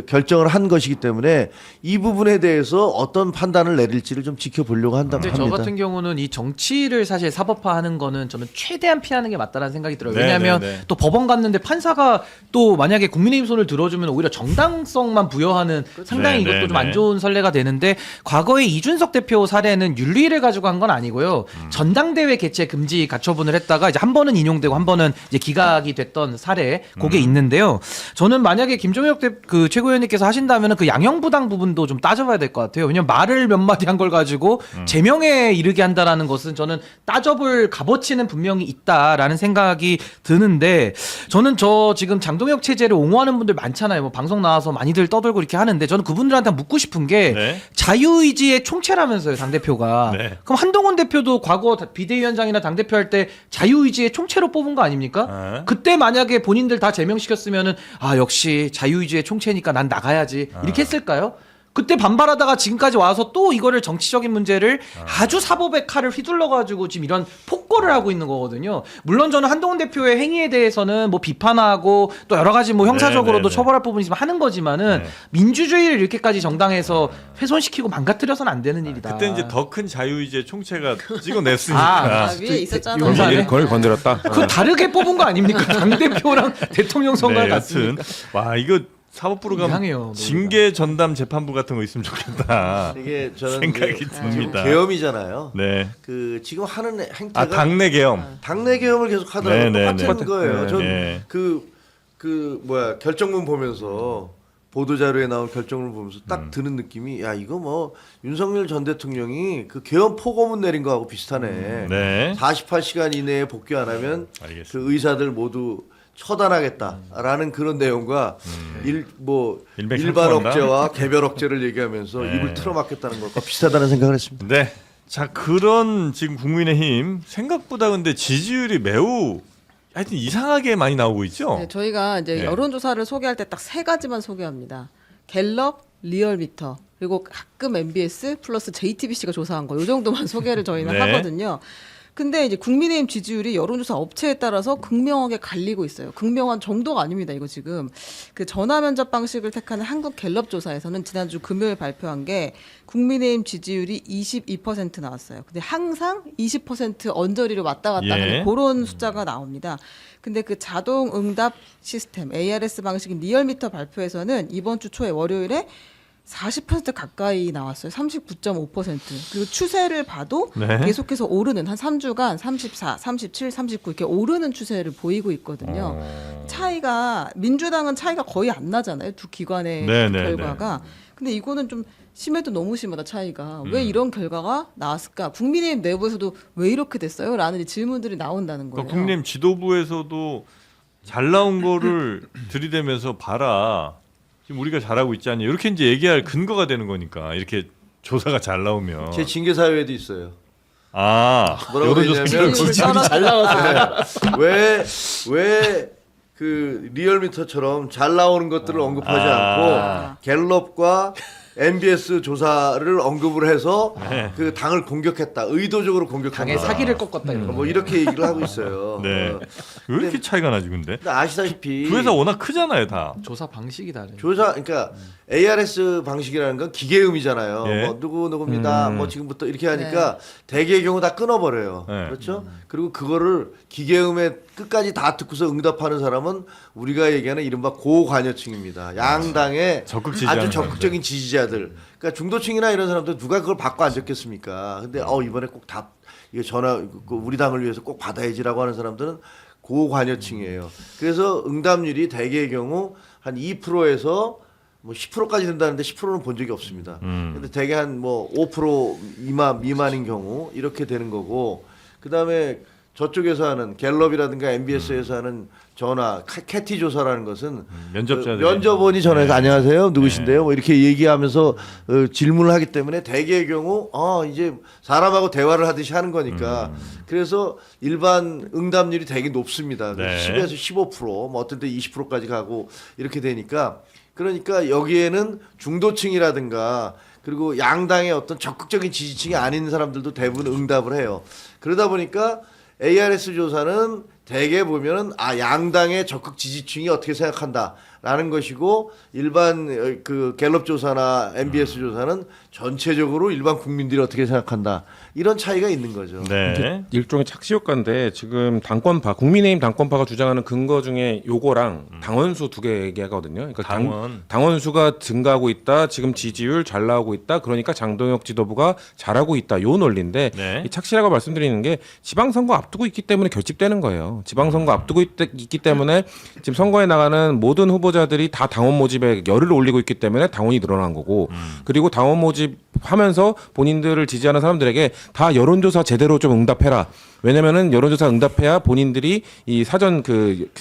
결정을 한 것이기 때문에 이 부분에 대해서 어떤 판단을 내릴지를 좀 지켜보려고 근데 합니다. 저 같은 경우는 이 정치를 사실 사법화하는 거는 저는 최대한 피하는 게 맞다라는 생각이 들어요. 네, 왜냐하면 네, 네. 또 법원 갔는데 판사가 또 만약에 국민의힘 손을 들어주면 오히려 정당성만 부여하는 상당히 네, 이것도 네, 좀 안 네. 좋은 선례가 되는데 과거에 이준석 대표 사례는 윤리를 가지고 한 건 아니고요. 전당대회 개최 금지 가처분을 했다가 이제 한 번은 인용되고 한 번은 이제 기각이 됐던 사례 그게 있는데요. 저는 만약에 김종혁 그 최고위원님께서 하신다면 그 양형부당 부분도 좀 따져봐야 될 것 같아요. 왜냐면 말을 몇 마디 한 걸 가지고 제명에 이르게 한다라는 것은 저는 따져볼 값어치는 분명히 있다라는 생각이 드는데 저는 저 지금 장동혁 체제를 옹호하는 분들 많잖아요. 뭐 방송 나와서 많이들 떠들고 이렇게 하는데 저는 그분들한테 묻고 싶은 게 네. 자유의지의 총체라면서요, 당대표가. 네. 그럼 한동훈 대표도 과거 비대위원장이나 당대표 할 때 자유의지의 총체로 뽑은 거 아닙니까? 네. 그때 만약에 본인들 다 제명시켰으면은 아 역시 자유의지의 총체니까 난 나가야지 이렇게 했을까요? 그때 반발하다가 지금까지 와서 또 이거를 정치적인 문제를 아주 사법의 칼을 휘둘러가지고 지금 이런 폭거를 하고 있는 거거든요. 물론 저는 한동훈 대표의 행위에 대해서는 뭐 비판하고 또 여러 가지 뭐 형사적으로도 네. 처벌할 부분이 있으면 하는 거지만은 네. 민주주의를 이렇게까지 정당에서 훼손시키고 망가뜨려서는 안 되는 일이다. 그때 이제 더 큰 자유의지의 총체가 찍어냈으니까. 아, 위에 있었잖아. 용산에? 그걸 건드렸다. 그건 다르게 뽑은 거 아닙니까? 당대표랑 대통령 선거가 네, 여튼 같으니까. 와 이거 사법부로 이상해요, 가면 징계 전담 재판부 같은 거 있으면 좋겠다. 이게 저는 생각이 지금 듭니다. 계엄이잖아요. 네. 그 지금 하는 행태가 아 당내 계엄. 당내 계엄을 계속 하더라고요. 네, 네, 똑같은 네. 거예요. 전 네. 결정문 보면서 보도 자료에 나온 결정문을 보면서 딱 드는 느낌이 야 이거 뭐 윤석열 전 대통령이 그 계엄 포고문 내린 거하고 비슷하네. 네. 48시간 이내에 복귀 안 하면 알겠습니다. 그 의사들 모두 처단하겠다라는 그런 내용과 일반 일맥상통한다. 억제와 개별 억제를 얘기하면서 네. 입을 틀어막겠다는 것과 비슷하다는 생각을 했습니다. 네. 자 그런 지금 국민의힘 생각보다 근데 지지율이 매우 하여튼 이상하게 많이 나오고 있죠. 네, 저희가 이제 네. 여론조사를 소개할 때 딱 세 가지만 소개합니다. 갤럽, 리얼미터, 그리고 가끔 MBS 플러스 JTBC가 조사한 거, 요 정도만 소개를 저희는 네. 하거든요. 근데 이제 국민의힘 지지율이 여론조사 업체에 따라서 극명하게 갈리고 있어요. 극명한 정도가 아닙니다. 이거 지금 그 전화 면접 방식을 택하는 한국 갤럽 조사에서는 지난주 금요일 발표한 게 국민의힘 지지율이 22% 나왔어요. 근데 항상 20% 언저리를 왔다 갔다 하는 예. 그런 숫자가 나옵니다. 근데 그 자동 응답 시스템 ARS 방식인 리얼미터 발표에서는 이번 주 초에 월요일에 40% 가까이 나왔어요. 39.5%. 그리고 추세를 봐도 네. 계속해서 오르는 한 3주간 34, 37, 39 이렇게 오르는 추세를 보이고 있거든요. 차이가 민주당은 차이가 거의 안 나잖아요. 두 기관의 네, 그 네, 결과가. 근데 이거는 좀 심해도 너무 심하다 차이가. 왜 이런 결과가 나왔을까? 국민의힘 내부에서도 왜 이렇게 됐어요? 라는 질문들이 나온다는 거예요. 그러니까 국민의힘 지도부에서도 잘 나온 거를 들이대면서 봐라. 지금 우리가 잘하고 있지 않냐. 이렇게 이제 얘기할 근거가 되는 거니까. 이렇게 조사가 잘 나오면. 제 징계 사유에도 있어요. 아, 뭐라고 여론조사 되냐면 지지율이 기록이 잘 나왔어요. 왜 그 리얼미터처럼 잘 나오는 것들을 언급하지 않고 갤럽과 MBS 조사를 언급을 해서 그 당을 공격했다. 의도적으로 공격한다. 당의 사기를 꺾었다 이런 거. 뭐 이렇게 얘기를 하고 있어요. 네. 왜 이렇게 차이가 나지 근데? 근데 아시다시피 두 회사 워낙 크잖아요, 다. 조사 방식이 다르죠. 조사 그러니까 ARS 방식이라는 건 기계음이잖아요. 예. 뭐 누구입니다. 뭐 지금부터 이렇게 하니까 대개의 경우 다 끊어버려요. 네. 그렇죠? 그리고 그거를 기계음에 끝까지 다 듣고서 응답하는 사람은 우리가 얘기하는 이른바 고관여층입니다. 양당의 적극 지지하는 아주 적극적인 지지자들. 그러니까 중도층이나 이런 사람들 누가 그걸 받고 앉았겠습니까? 근데 이번에 꼭 다 이거 전화 우리 당을 위해서 꼭 받아야지라고 하는 사람들은 고관여층이에요. 그래서 응답률이 대개의 경우 한 2%에서 뭐 10%까지 된다는데 10%는 본 적이 없습니다. 근데 대개 한 뭐 5% 미만인 경우 이렇게 되는 거고, 그다음에 저쪽에서 하는 갤럽이라든가 MBS에서 하는 전화 캐티 조사라는 것은 면접자들이. 그 면접원이 전화해서 안녕하세요 누구신데요 뭐 이렇게 얘기하면서 질문을 하기 때문에 대개의 경우 이제 사람하고 대화를 하듯이 하는 거니까 그래서 일반 응답률이 되게 높습니다. 네. 10에서 15%뭐 어떨 때 20%까지 가고 이렇게 되니까, 그러니까 여기에는 중도층이라든가 그리고 양당의 어떤 적극적인 지지층이 아닌 사람들도 대부분 응답을 해요. 그러다 보니까 ARS 조사는 대개 보면은 양당의 적극 지지층이 어떻게 생각한다라는 것이고, 일반 그 갤럽 조사나 MBS 조사는 전체적으로 일반 국민들이 어떻게 생각한다, 이런 차이가 있는 거죠. 네. 일종의 착시 효과인데 지금 당권파 국민의힘 당권파가 주장하는 근거 중에 요거랑 당원수 두 개 얘기하거든요. 그러니까 당원수가 증가하고 있다. 지금 지지율 잘 나오고 있다. 그러니까 장동혁 지도부가 잘하고 있다. 요 논리인데 네. 이 착시라고 말씀드리는 게 지방선거 앞두고 있기 때문에 결집되는 거예요. 지방선거 앞두고 있기 때문에 지금 선거에 나가는 모든 후보자들이 다 당원 모집에 열을 올리고 있기 때문에 당원이 늘어난 거고, 그리고 당원 모집하면서 본인들을 지지하는 사람들에게 다 여론조사 제대로 좀 응답해라. 왜냐면은 여론조사 응답해야 본인들이 이 사전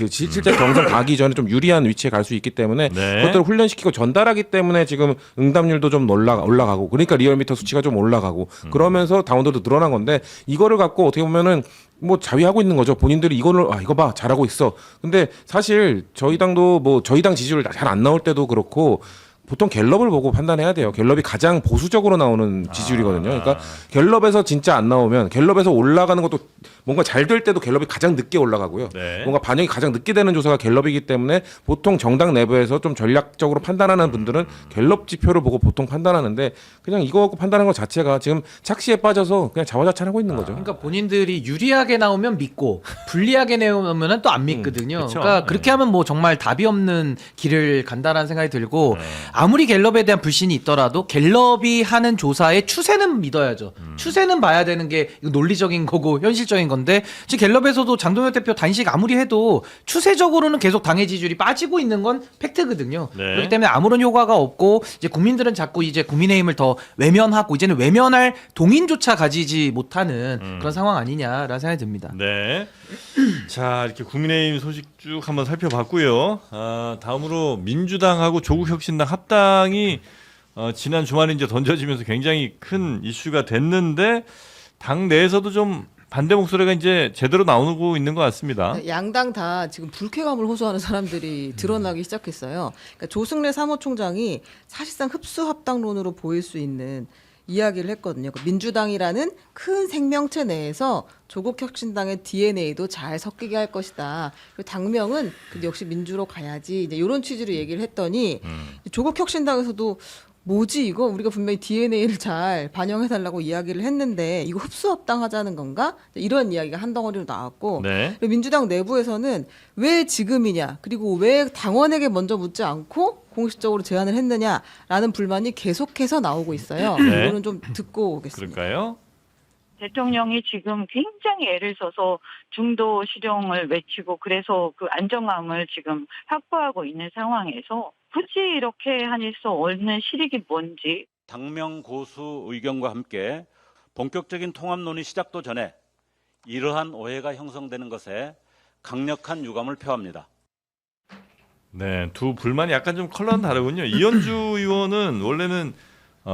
실제 경선 가기 전에 좀 유리한 위치에 갈 수 있기 때문에 네. 그것들을 훈련시키고 전달하기 때문에 지금 응답률도 좀 올라가고, 그러니까 리얼미터 수치가 좀 올라가고 그러면서 당원들도 늘어난 건데, 이거를 갖고 어떻게 보면은 뭐 자위하고 있는 거죠. 본인들이 이거를 이거 봐 잘하고 있어. 근데 사실 저희 당도 뭐 저희 당 지지율 잘 안 나올 때도 그렇고 보통 갤럽을 보고 판단해야 돼요. 갤럽이 가장 보수적으로 나오는 지지율이거든요. 그러니까 갤럽에서 진짜 안 나오면, 갤럽에서 올라가는 것도 뭔가 잘 될 때도 갤럽이 가장 늦게 올라가고요. 네. 뭔가 반영이 가장 늦게 되는 조사가 갤럽이기 때문에 보통 정당 내부에서 좀 전략적으로 판단하는 분들은 갤럽 지표를 보고 보통 판단하는데, 그냥 이거 갖고 판단하는 것 자체가 지금 착시에 빠져서 그냥 자화자찬하고 있는 거죠. 그러니까 본인들이 유리하게 나오면 믿고 불리하게 나오면 또 안 믿거든요. 그쵸. 그러니까 그렇게 하면 뭐 정말 답이 없는 길을 간다라는 생각이 들고, 아무리 갤럽에 대한 불신이 있더라도 갤럽이 하는 조사의 추세는 믿어야죠. 추세는 봐야 되는 게 이거 논리적인 거고 현실적인 건데, 지금 갤럽에서도 장동혁 대표 단식 아무리 해도 추세적으로는 계속 당의 지지율이 빠지고 있는 건 팩트거든요. 네. 그렇기 때문에 아무런 효과가 없고, 이제 국민들은 자꾸 이제 국민의힘을 더 외면하고 이제는 외면할 동인조차 가지지 못하는 그런 상황 아니냐라는 생각이 듭니다. 네. 자, 이렇게 국민의힘 소식 쭉 한번 살펴봤고요. 다음으로 민주당하고 조국혁신당 합당이 지난 주말에 이제 던져지면서 굉장히 큰 이슈가 됐는데, 당 내에서도 좀 반대 목소리가 이제 제대로 나오고 있는 것 같습니다. 양당 다 지금 불쾌감을 호소하는 사람들이 드러나기 시작했어요. 그러니까 조승래 사무총장이 사실상 흡수 합당론으로 보일 수 있는 이야기를 했거든요. 그 민주당이라는 큰 생명체 내에서 조국혁신당의 DNA도 잘 섞이게 할 것이다. 그리고 당명은 근데 역시 민주로 가야지. 이제 이런 취지로 얘기를 했더니 조국혁신당에서도 뭐지 이거 우리가 분명히 DNA를 잘 반영해달라고 이야기를 했는데 이거 흡수합당하자는 건가? 이런 이야기가 한 덩어리로 나왔고 네. 그리고 민주당 내부에서는 왜 지금이냐 그리고 왜 당원에게 먼저 묻지 않고 공식적으로 제안을 했느냐라는 불만이 계속해서 나오고 있어요. 네. 이거는 좀 듣고 오겠습니다. 그럴까요? 대통령이 지금 굉장히 애를 써서 중도 실용을 외치고 그래서 그 안정감을 지금 확보하고 있는 상황에서 굳이 이렇게 할 수 없는 실익이 뭔지. 당명 고수 의견과 함께 본격적인 통합론이 시작도 전에 이러한 오해가 형성되는 것에 강력한 유감을 표합니다. 네, 두 불만이 약간 좀 컬러는 다르군요. 이현주 의원은 원래는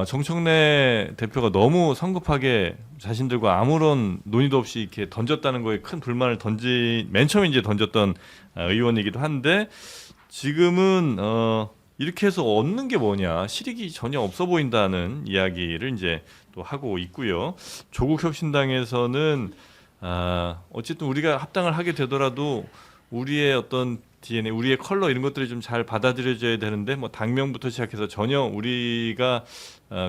정청래 대표가 너무 성급하게 자신들과 아무런 논의도 없이 이렇게 던졌다는 거에 큰 불만을 맨 처음에 이제 던졌던 의원이기도 한데 지금은 이렇게 해서 얻는 게 뭐냐, 실익이 전혀 없어 보인다는 이야기를 이제 또 하고 있고요. 조국혁신당에서는 어쨌든 우리가 합당을 하게 되더라도 우리의 어떤 DNA, 우리의 컬러 이런 것들이 좀 잘 받아들여져야 되는데 뭐 당명부터 시작해서 전혀 우리가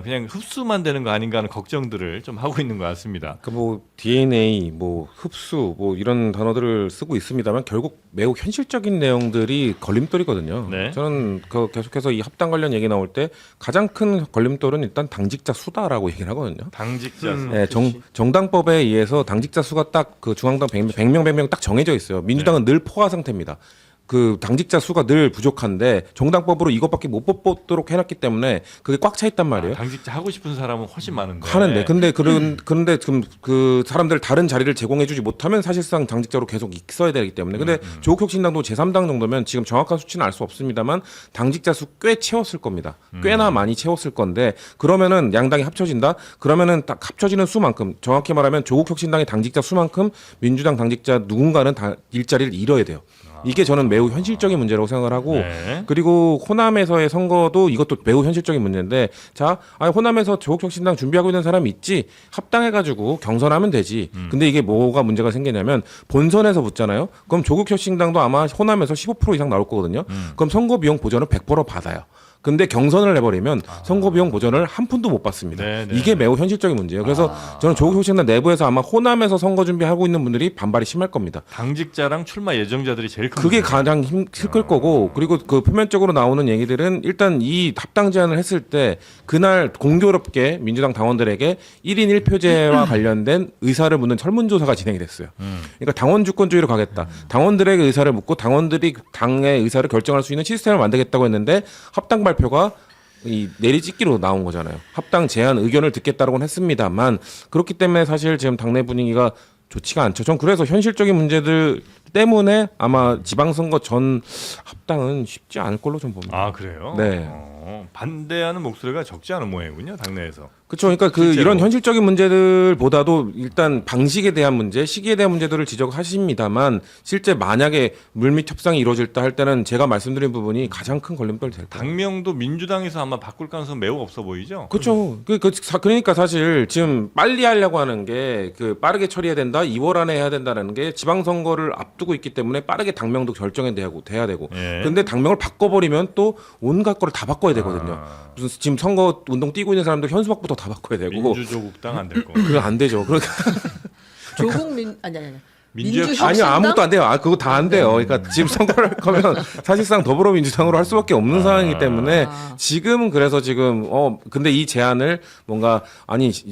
그냥 흡수만 되는 거 아닌가 하는 걱정들을 좀 하고 있는 것 같습니다. 그 뭐 DNA, 뭐 흡수, 뭐 이런 단어들을 쓰고 있습니다만 결국 매우 현실적인 내용들이 걸림돌이거든요. 네. 저는 계속해서 이 합당 관련 얘기 나올 때 가장 큰 걸림돌은 일단 당직자 수다라고 얘기를 하거든요. 당직자 수. 네, 정당법에 의해서 당직자 수가 딱 그 중앙당 100명 딱 정해져 있어요. 민주당은 늘 포화 상태입니다. 그 당직자 수가 늘 부족한데 정당법으로 이것밖에 못 뽑도록 해놨기 때문에 그게 꽉 차 있단 말이에요. 당직자 하고 싶은 사람은 훨씬 많은데. 하는데 그런데 지금 그 사람들 다른 자리를 제공해주지 못하면 사실상 당직자로 계속 있어야 되기 때문에 근데 조국혁신당도 제3당 정도면 지금 정확한 수치는 알 수 없습니다만 당직자 수 꽤 채웠을 겁니다. 꽤나 많이 채웠을 건데 그러면은 양당이 합쳐진다. 그러면은 딱 합쳐지는 수만큼 정확히 말하면 조국혁신당의 당직자 수만큼 민주당 당직자 누군가는 다 일자리를 잃어야 돼요. 이게 저는 매우 현실적인 문제라고 생각을 하고 네. 그리고 호남에서의 선거도 이것도 매우 현실적인 문제인데 자, 호남에서 조국혁신당 준비하고 있는 사람이 있지 합당해가지고 경선하면 되지. 근데 이게 뭐가 문제가 생기냐면 본선에서 붙잖아요. 그럼 조국혁신당도 아마 호남에서 15% 이상 나올 거거든요. 그럼 선거 비용 보전을 100% 받아요. 근데 경선을 내버리면 선거 비용 보전을 한 푼도 못 받습니다. 네네. 이게 매우 현실적인 문제예요. 그래서 저는 조국혁신당 내부에서 아마 호남에서 선거 준비하고 있는 분들이 반발이 심할 겁니다. 당직자랑 출마 예정자들이 제일 큰 그게 문제예요. 가장 클 거고 그리고 그 표면적으로 나오는 얘기들은 일단 이 합당 제안을 했을 때 그날 공교롭게 민주당 당원들에게 1인 1표제와 관련된 의사를 묻는 설문조사가 진행이 됐어요. 그러니까 당원 주권주의로 가겠다. 당원들에게 의사를 묻고 당원들이 당의 의사를 결정할 수 있는 시스템을 만들겠다고 했는데 합당 발표가 이 내리찍기로 나온 거잖아요. 합당 제안 의견을 듣겠다고는 했습니다만 그렇기 때문에 사실 지금 당내 분위기가 좋지가 않죠. 전 그래서 현실적인 문제들 때문에 아마 지방선거 전 합당은 쉽지 않을 걸로 좀 봅니다. 아, 그래요? 네. 반대하는 목소리가 적지 않은 모양이군요, 당내에서. 그렇죠. 그러니까 그 실제로. 이런 현실적인 문제들보다도 일단 방식에 대한 문제, 시기에 대한 문제들을 지적하십니다만 실제 만약에 물밑 협상이 이루어질다 할 때는 제가 말씀드린 부분이 가장 큰 걸림돌이 될 거예요. 당명도 민주당에서 아마 바꿀 가능성 매우 없어 보이죠? 그렇죠. 그러니까 사실 지금 빨리 하려고 하는 게 그 빠르게 처리해야 된다, 2월 안에 해야 된다는 게 지방선거를 앞두고 있기 때문에 빠르게 당명도 결정이 돼야 되고. 예. 근데 당명을 바꿔버리면 또 온갖 거를 다 바꿔야 되거든요. 무슨 지금 선거 운동 뛰고 있는 사람들 현수막부터 다 바꿔야 되고. 민주조국당 안 될 거. 그건 안 되죠. 그러니까 조국민 아니 민주혁신 아니요, 민주혁신당? 아무것도 안 돼요. 그거 다 안 돼요. 그러니까 지금 선거를 할 거면 사실상 더불어민주당으로 할 수밖에 없는 상황이기 때문에 지금은 그래서 지금 근데 이 제안을 뭔가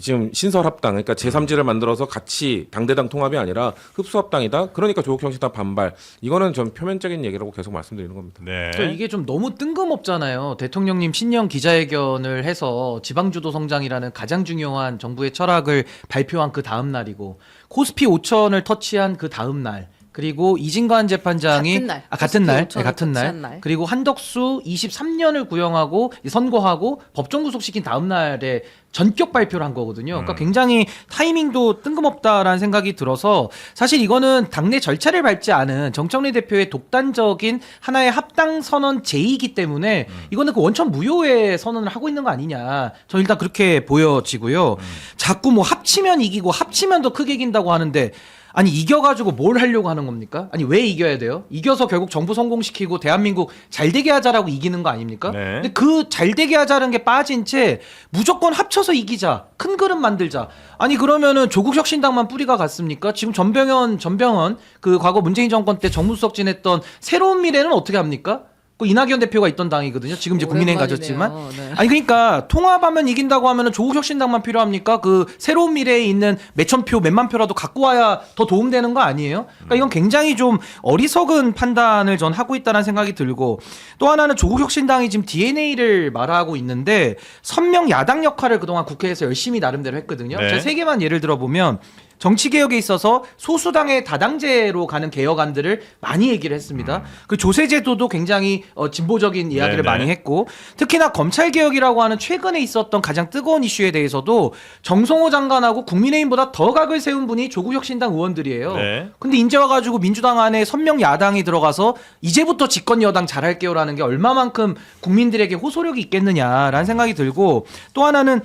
지금 신설합당 그러니까 제3지를 만들어서 같이 당대당 통합이 아니라 흡수합당이다. 그러니까 조국혁신당 반발. 이거는 좀 표면적인 얘기라고 계속 말씀드리는 겁니다. 네. 또 이게 좀 너무 뜬금없잖아요. 대통령님 신년 기자회견을 해서 지방주도 성장이라는 가장 중요한 정부의 철학을 발표한 그 다음 날이고 코스피 5천을 터치한 그 다음 날 그리고 이진관 재판장이 같은 날. 같은 날, 오천을 같은 같이 날. 한 날. 그리고 한덕수 23년을 구형하고 선고하고 법정 구속시킨 다음 날에 전격 발표를 한 거거든요. 그러니까 굉장히 타이밍도 뜬금없다라는 생각이 들어서 사실 이거는 당내 절차를 밟지 않은 정청래 대표의 독단적인 하나의 합당 선언 제의이기 때문에 이거는 그 원천 무효의 선언을 하고 있는 거 아니냐. 저는 일단 그렇게 보여지고요. 자꾸 뭐 합치면 이기고 합치면 더 크게 이긴다고 하는데 아니 이겨가지고 뭘 하려고 하는 겁니까? 아니 왜 이겨야 돼요? 이겨서 결국 정부 성공시키고 대한민국 잘되게 하자라고 이기는 거 아닙니까? 네. 근데 그 잘되게 하자는 게 빠진 채 무조건 합쳐서 이기자, 큰 그릇 만들자. 아니 그러면은 조국혁신당만 뿌리가 갔습니까? 지금 전병헌 그 과거 문재인 정권 때 정무수석 지냈던 새로운 미래는 어떻게 합니까? 그 이낙연 대표가 있던 당이거든요. 지금 이제 국민의힘 가졌지만. 네. 아니 그러니까 통합하면 이긴다고 하면은 조국혁신당만 필요합니까? 그 새로운 미래에 있는 몇천 표, 몇만 표라도 갖고 와야 더 도움되는 거 아니에요? 그러니까 이건 굉장히 좀 어리석은 판단을 전 하고 있다는 생각이 들고 또 하나는 조국혁신당이 지금 DNA를 말하고 있는데 선명 야당 역할을 그동안 국회에서 열심히 나름대로 했거든요. 네. 제가 세 개만 예를 들어보면 정치개혁에 있어서 소수당의 다당제로 가는 개혁안들을 많이 얘기를 했습니다. 그 조세제도도 굉장히 진보적인 이야기를 네네. 많이 했고 특히나 검찰개혁이라고 하는 최근에 있었던 가장 뜨거운 이슈에 대해서도 정성호 장관하고 국민의힘보다 더 각을 세운 분이 조국혁신당 의원들이에요. 네. 근데 이제 와가지고 민주당 안에 선명 야당이 들어가서 이제부터 집권 여당 잘할게요라는 게 얼마만큼 국민들에게 호소력이 있겠느냐라는 생각이 들고 또 하나는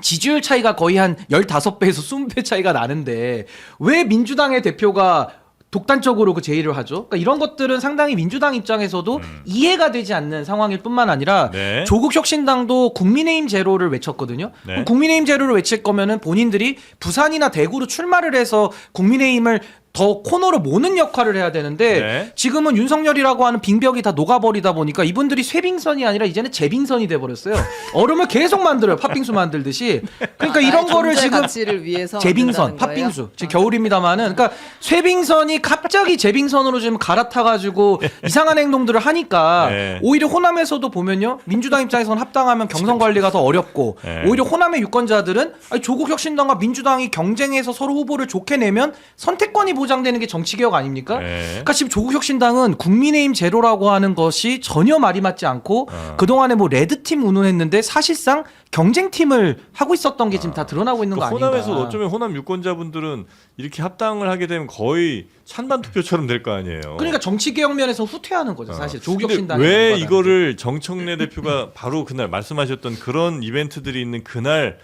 지지율 차이가 거의 한 15배에서 20배 차이가 나는데 왜 민주당의 대표가 독단적으로 그 제의를 하죠? 그러니까 이런 것들은 상당히 민주당 입장에서도 이해가 되지 않는 상황일 뿐만 아니라 네. 조국혁신당도 국민의힘 제로를 외쳤거든요. 네. 그럼 국민의힘 제로를 외칠 거면은 본인들이 부산이나 대구로 출마를 해서 국민의힘을 더 코너로 모는 역할을 해야 되는데 네. 지금은 윤석열이라고 하는 빙벽이 다 녹아버리다 보니까 이분들이 쇠빙선이 아니라 이제는 재빙선이 돼버렸어요. 얼음을 계속 만들어요. 팥빙수 만들듯이. 그러니까 이런 거를 지금 가치를 위해서 재빙선, 만든다는 거예요? 팥빙수. 지금 겨울입니다만은, 그러니까 쇠빙선이 갑자기 재빙선으로 지금 갈아타가지고 이상한 행동들을 하니까 네. 오히려 호남에서도 보면요, 민주당 입장에서는 합당하면 경선 관리가 더 어렵고 네. 오히려 호남의 유권자들은 아니, 조국 혁신당과 민주당이 경쟁해서 서로 후보를 좋게 내면 선택권이 보장되는 게 정치개혁 아닙니까? 네. 그러니까 지금 조국 혁신당은 국민의힘 제로라고 하는 것이 전혀 말이 맞지 않고 그동안에 뭐 레드팀 운운했는데 사실상 경쟁팀을 하고 있었던 게 지금 다 드러나고 있는 거 아닌가. 호남에서 어쩌면 호남 유권자분들은 이렇게 합당을 하게 되면 거의 찬반 투표처럼 될 거 아니에요. 그러니까 정치개혁 면에서 후퇴하는 거죠, 사실. 조국 근데 혁신당이. 왜 이거를 정청래 대표가 바로 그날 말씀하셨던 그런 이벤트들이 있는 그날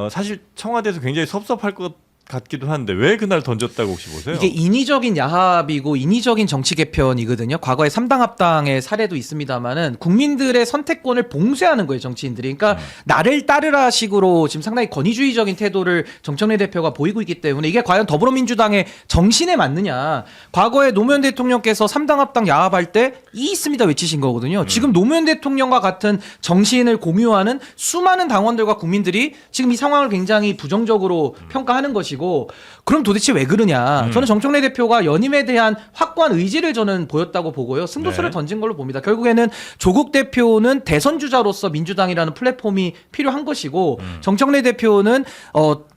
사실 청와대에서 굉장히 섭섭할 것 같기도 한데 왜 그날 던졌다고 혹시 보세요? 이게 인위적인 야합이고 인위적인 정치 개편이거든요. 과거에 3당 합당의 사례도 있습니다만은 국민들의 선택권을 봉쇄하는 거예요, 정치인들이. 그러니까 나를 따르라 식으로 지금 상당히 권위주의적인 태도를 정청래 대표가 보이고 있기 때문에 이게 과연 더불어민주당의 정신에 맞느냐. 과거에 노무현 대통령께서 3당 합당 야합할 때 이 있습니다 외치신 거거든요. 지금 노무현 대통령과 같은 정신을 공유하는 수많은 당원들과 국민들이 지금 이 상황을 굉장히 부정적으로 평가하는 것이고 그럼 도대체 왜 그러냐. 저는 정청래 대표가 연임에 대한 확고한 의지를 저는 보였다고 보고요. 승부수를 네. 던진 걸로 봅니다. 결국에는 조국 대표는 대선 주자로서 민주당이라는 플랫폼이 필요한 것이고 정청래 대표는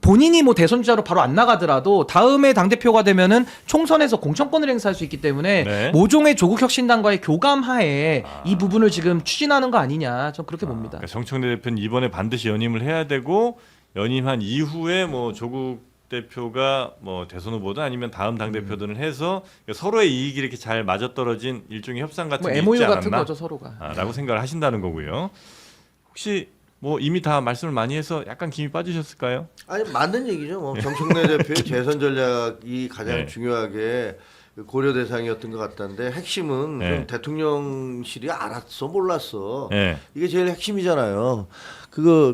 본인이 뭐 대선 주자로 바로 안 나가더라도 다음에 당 대표가 되면은 총선에서 공천권을 행사할 수 있기 때문에 네. 모종의 조국 혁신당과의 교감하에 이 부분을 지금 추진하는 거 아니냐. 저는 그렇게 봅니다. 그러니까 정청래 대표는 이번에 반드시 연임을 해야 되고 연임한 이후에 뭐 조국 대표가 뭐 대선 후보든 아니면 다음 당 대표들을 해서 서로의 이익이 이렇게 잘 맞아떨어진 일종의 협상 같은 뭐 게 MOU 있지 같은 않았나? 거죠, 서로가. 라고 생각을 하신다는 거고요. 혹시 뭐 이미 다 말씀을 많이 해서 약간 김이 빠지셨을까요? 아니 맞는 얘기죠. 뭐 정청래 대표의 재선 전략이 가장 네. 중요하게 고려 대상이었던 것 같던데 핵심은 네. 그럼 대통령실이 알았어 몰랐어. 네. 이게 제일 핵심이잖아요.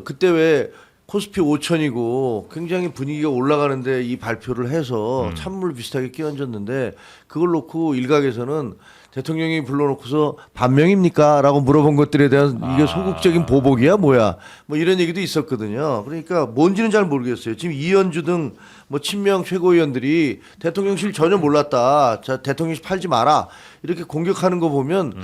그때 왜 코스피 5천이고 굉장히 분위기가 올라가는데 이 발표를 해서 찬물 비슷하게 끼얹었는데 그걸 놓고 일각에서는 대통령이 불러놓고서 반명입니까? 라고 물어본 것들에 대한 이게 소극적인 보복이야 뭐야 뭐 이런 얘기도 있었거든요. 그러니까 뭔지는 잘 모르겠어요. 지금 이현주 등 뭐 친명 최고위원들이 대통령실 전혀 몰랐다. 자, 대통령실 팔지 마라. 이렇게 공격하는 거 보면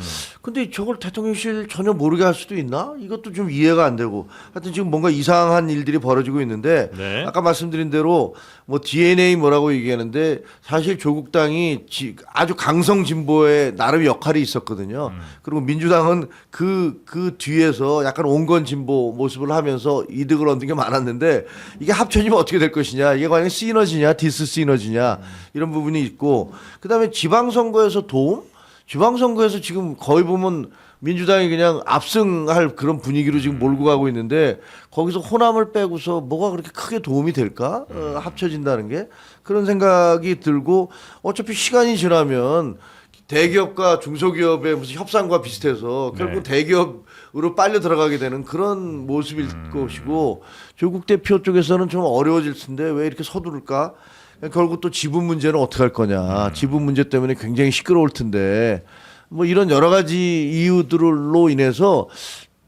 근데 저걸 대통령실 전혀 모르게 할 수도 있나? 이것도 좀 이해가 안 되고 하여튼 지금 뭔가 이상한 일들이 벌어지고 있는데 네. 아까 말씀드린 대로 뭐 DNA 뭐라고 얘기하는데 사실 조국당이 아주 강성 진보의 나름 역할이 있었거든요. 그리고 민주당은 그 뒤에서 약간 온건 진보 모습을 하면서 이득을 얻는 게 많았는데 이게 합쳐지면 어떻게 될 것이냐. 이게 과연 시너지냐 디스 시너지냐 이런 부분이 있고 그다음에 지방선거에서 도움? 지방선거에서 지금 거의 보면 민주당이 그냥 압승할 그런 분위기로 지금 몰고 가고 있는데 거기서 호남을 빼고서 뭐가 그렇게 크게 도움이 될까? 합쳐진다는 게 그런 생각이 들고 어차피 시간이 지나면 대기업과 중소기업의 무슨 협상과 비슷해서 결국 대기업으로 빨려 들어가게 되는 그런 모습일 것이고 조국 대표 쪽에서는 좀 어려워질 텐데 왜 이렇게 서두를까? 결국 또 지분 문제는 어떻게 할 거냐. 지분 문제 때문에 굉장히 시끄러울 텐데 뭐 이런 여러 가지 이유들로 인해서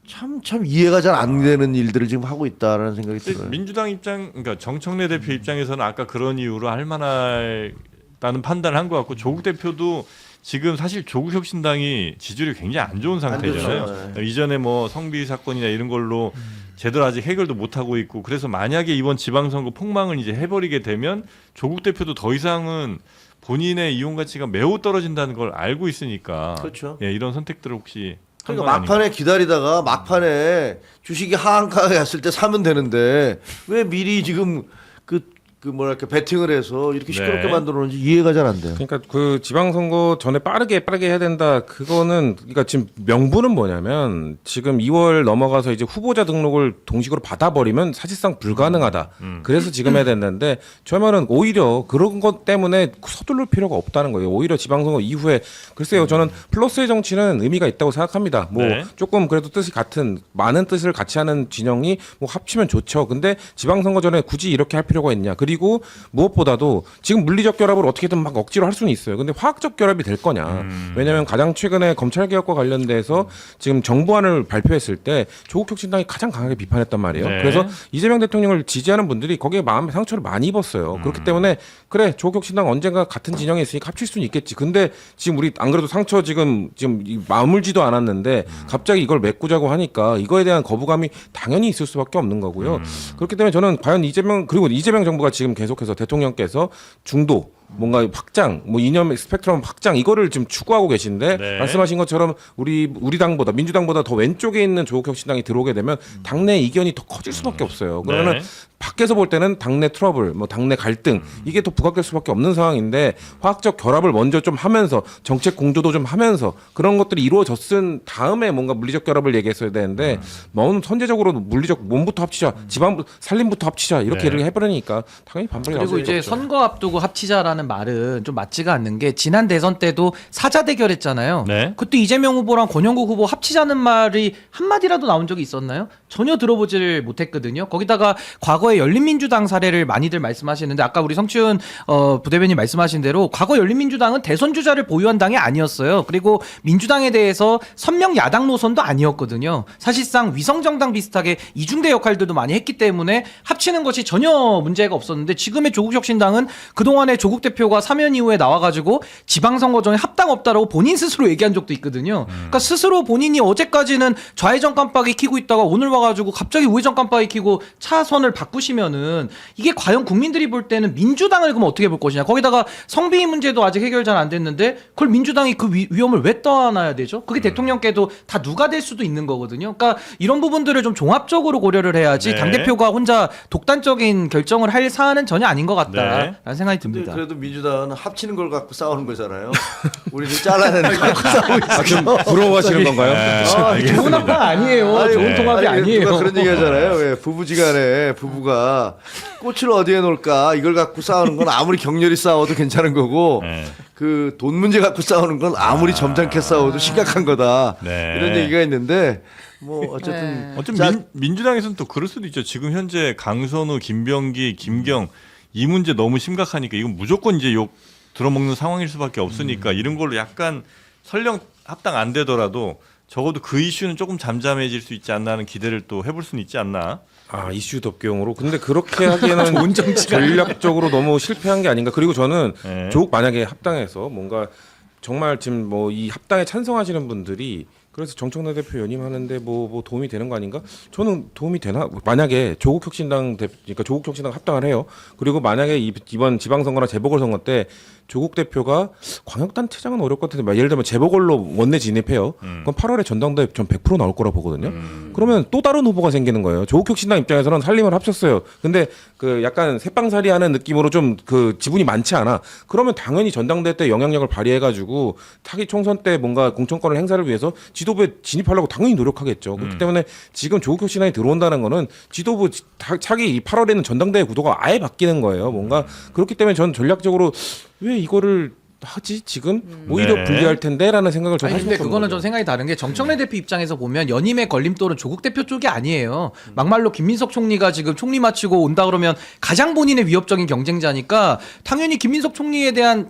참 이해가 잘 안 되는 일들을 지금 하고 있다라는 생각이 들어요. 민주당 그러니까 정청래 대표 입장에서는 아까 그런 이유로 할 만하다는 판단을 한 것 같고 조국 대표도 지금 사실 조국혁신당이 지지율이 굉장히 안 좋은 상태잖아요. 안 좋죠. 이전에 뭐 성비 사건이나 이런 걸로 제대로 아직 해결도 못 하고 있고 그래서 만약에 이번 지방선거 폭망을 이제 해버리게 되면 조국 대표도 더 이상은 본인의 이용 가치가 매우 떨어진다는 걸 알고 있으니까 그렇죠. 예, 이런 선택들을 혹시 한 그러니까 건 아닌가. 막판에 기다리다가 막판에 주식이 하한가에 갔을 때 사면 되는데 왜 미리 지금 그 뭐랄까 배팅을 해서 이렇게 시끄럽게 네. 만들어 놓은지 이해가 잘 안 돼요. 그러니까 그 지방선거 전에 빠르게 해야 된다. 그거는 그러니까 지금 명분은 뭐냐면 지금 2월 넘어가서 이제 후보자 등록을 동식으로 받아버리면 사실상 불가능하다. 그래서 지금 해야 된다는데 저 말은 오히려 그런 것 때문에 서둘릴 필요가 없다는 거예요. 오히려 지방선거 이후에 글쎄요. 저는 플러스의 정치는 의미가 있다고 생각합니다. 뭐 네. 조금 그래도 뜻이 같은 많은 뜻을 같이 하는 진영이 뭐 합치면 좋죠. 근데 지방선거 전에 굳이 이렇게 할 필요가 있냐. 그리고 무엇보다도 지금 물리적 결합을 어떻게든 막 억지로 할 수는 있어요. 근데 화학적 결합이 될 거냐. 왜냐하면 가장 최근에 검찰개혁과 관련돼서 지금 정부안을 발표했을 때 조국혁신당이 가장 강하게 비판했단 말이에요. 네. 그래서 이재명 대통령을 지지하는 분들이 거기에 마음의 상처를 많이 입었어요. 그렇기 때문에 그래 조국혁신당 언젠가 같은 진영에 있으니까 합칠 수는 있겠지. 근데 지금 우리 안 그래도 상처 지금 마물지도 않았는데 갑자기 이걸 메꾸자고 하니까 이거에 대한 거부감이 당연히 있을 수밖에 없는 거고요. 그렇기 때문에 저는 과연 이재명 정부가 지금 계속해서 대통령께서 중도 뭔가 확장, 뭐 이념 스펙트럼 확장 이거를 지금 추구하고 계신데 네. 말씀하신 것처럼 우리 당보다 민주당보다 더 왼쪽에 있는 조국혁신당이 들어오게 되면 당내 이견이 더 커질 수밖에 없어요. 그러면 네. 밖에서 볼 때는 당내 트러블, 뭐 당내 갈등 이게 더 부각될 수밖에 없는 상황인데 화학적 결합을 먼저 좀 하면서 정책 공조도 좀 하면서 그런 것들이 이루어졌은 다음에 뭔가 물리적 결합을 얘기했어야 되는데 뭐 선제적으로 물리적 몸부터 합치자, 지방 살림부터 합치자 이렇게 네. 해버리니까 당연히 반발이 나올 그리고 수밖에 이제 없죠. 선거 앞두고 합치자라는 말은 좀 맞지가 않는 게 지난 대선 때도 사자 대결했잖아요. 네. 그때 이재명 후보랑 권영국 후보 합치자는 말이 한마디라도 나온 적이 있었나요? 전혀 들어보질 못했거든요. 거기다가 과거에 열린민주당 사례를 많이들 말씀하시는데 아까 우리 성춘 부대변인 말씀하신 대로 과거 열린민주당은 대선 주자를 보유한 당이 아니었어요. 그리고 민주당에 대해서 선명 야당 노선도 아니었거든요. 사실상 위성정당 비슷하게 이중대 역할들도 많이 했기 때문에 합치는 것이 전혀 문제가 없었는데 지금의 조국혁신당은 그동안에 조국 대표가 사면 이후에 나와가지고 지방선거 전에 합당 없다라고 본인 스스로 얘기한 적도 있거든요. 그러니까 스스로 본인이 어제까지는 좌회전 깜빡이 켜고 있다가 오늘 와가지고 갑자기 우회전 깜빡이 켜고 차선을 바꾸시면은 이게 과연 국민들이 볼 때는 민주당을 그럼 어떻게 볼 것이냐. 거기다가 성비 문제도 아직 해결 잘 안 됐는데 그걸 민주당이 그 위험을 왜 떠안아야 되죠? 그게 대통령께도 다 누가 될 수도 있는 거거든요. 그러니까 이런 부분들을 좀 종합적으로 고려를 해야지 네. 당대표가 혼자 독단적인 결정을 할 사안은 전혀 아닌 것 같다라는 네. 생각이 근데 듭니다. 그래도 민주당은 합치는 걸 갖고 싸우는 거잖아요. 우리는 잘라내는 걸 갖고 싸우고 있어요. 부러워하시는 건가요? 네. 좋은 합방 아니에요. 좋은 통합이 아니에요. 누가 그런 얘기 하잖아요. 왜 부부지간에 부부가 꽃을 어디에 놓을까 이걸 갖고 싸우는 건 아무리 격렬히 싸워도 괜찮은 거고 네. 그 돈 문제 갖고 싸우는 건 아무리 점잖게 싸워도 심각한 거다. 네. 이런 얘기가 있는데 뭐 어쨌든 네. 어쩜 자, 민주당에서는 또 그럴 수도 있죠. 지금 현재 강선우, 김병기, 김경 이 문제 너무 심각하니까 이건 무조건 이제 욕 들어먹는 상황일 수밖에 없으니까 이런 걸로 약간 설령 합당 안 되더라도 적어도 그 이슈는 조금 잠잠해질 수 있지 않나 하는 기대를 또 해볼 수는 있지 않나. 아, 이슈 덮개용으로. 근데 그렇게 하기에는 전략적으로 너무 실패한 게 아닌가. 그리고 저는 네. 조국 만약에 합당해서 뭔가 정말 지금 뭐 이 합당에 찬성하시는 분들이 그래서 정청래 대표 연임하는데 뭐 도움이 되는 거 아닌가? 저는 도움이 되나? 만약에 조국혁신당 그러니까 조국혁신당 합당을 해요. 그리고 만약에 이번 지방선거나 재보궐선거 때 조국 대표가 광역단체장은 어려울 것 같은데 예를 들면 재보궐로 원내 진입해요. 그럼 8월에 전당대회 전 100% 나올 거라 보거든요. 그러면 또 다른 후보가 생기는 거예요. 조국혁신당 입장에서는 살림을 합쳤어요. 근데 그 약간 새빵살이하는 느낌으로 좀 그 지분이 많지 않아. 그러면 당연히 전당대회 때 영향력을 발휘해가지고 차기 총선 때 뭔가 공천권을 행사를 위해서 지도부에 진입하려고 당연히 노력하겠죠. 그렇기 때문에 지금 조국혁신당이 들어온다는 거는 지도부 차기 8월에는 전당대회 구도가 아예 바뀌는 거예요. 뭔가 그렇기 때문에 저는 전략적으로 왜 이거를 하지 지금 오히려 네. 불리할 텐데라는 생각을 저는 아니 근데 하시는 그거는 거죠. 좀 생각이 다른 게 정청래 대표 입장에서 보면 연임의 걸림돌은 조국 대표 쪽이 아니에요. 막말로 김민석 총리가 지금 총리 마치고 온다 그러면 가장 본인의 위협적인 경쟁자니까 당연히 김민석 총리에 대한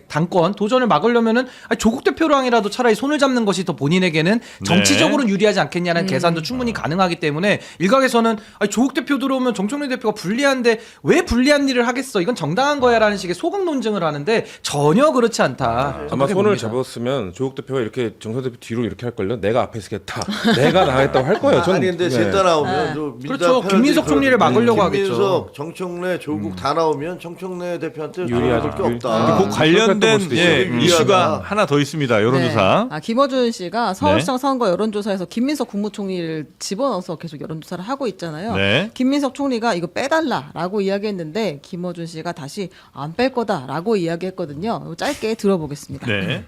당권 도전을 막으려면은 조국 대표랑이라도 차라리 손을 잡는 것이 더 본인에게는 정치적으로는 유리하지 않겠냐는 계산도 충분히 가능하기 때문에 일각에서는 조국 대표 들어오면 정청래 대표가 불리한데 왜 불리한 일을 하겠어? 이건 정당한 거야라는 식의 소강 논증을 하는데 전혀 그렇지 않다. 아마 그렇게 손을 봅니다. 잡았으면 조국 대표가 이렇게 정선 대표 뒤로 이렇게 할 걸요. 내가 앞에 서겠다. 내가 나가겠다고 할 거예요. 저는 아니 근데 셋 다 나오면 좀 민주당 그렇죠. 패널들이 김민석 총리를 막으려고 하겠죠. 김민석, 정청래, 조국 다 나오면 정청래 대표한테 유리하죠. 유리할 게 유리- 없다. 그 관련된 수도 예, 있어요. 이슈가 유리하다. 하나 더 있습니다. 여론조사. 네. 김어준 씨가 서울시장 선거 여론조사에서 김민석 국무총리를 집어넣어서 계속 여론조사를 하고 있잖아요. 네. 김민석 총리가 이거 빼달라라고 이야기했는데 김어준 씨가 다시 안 뺄 거다라고 이야기했거든요. 짧게 들어보겠습니다. 네.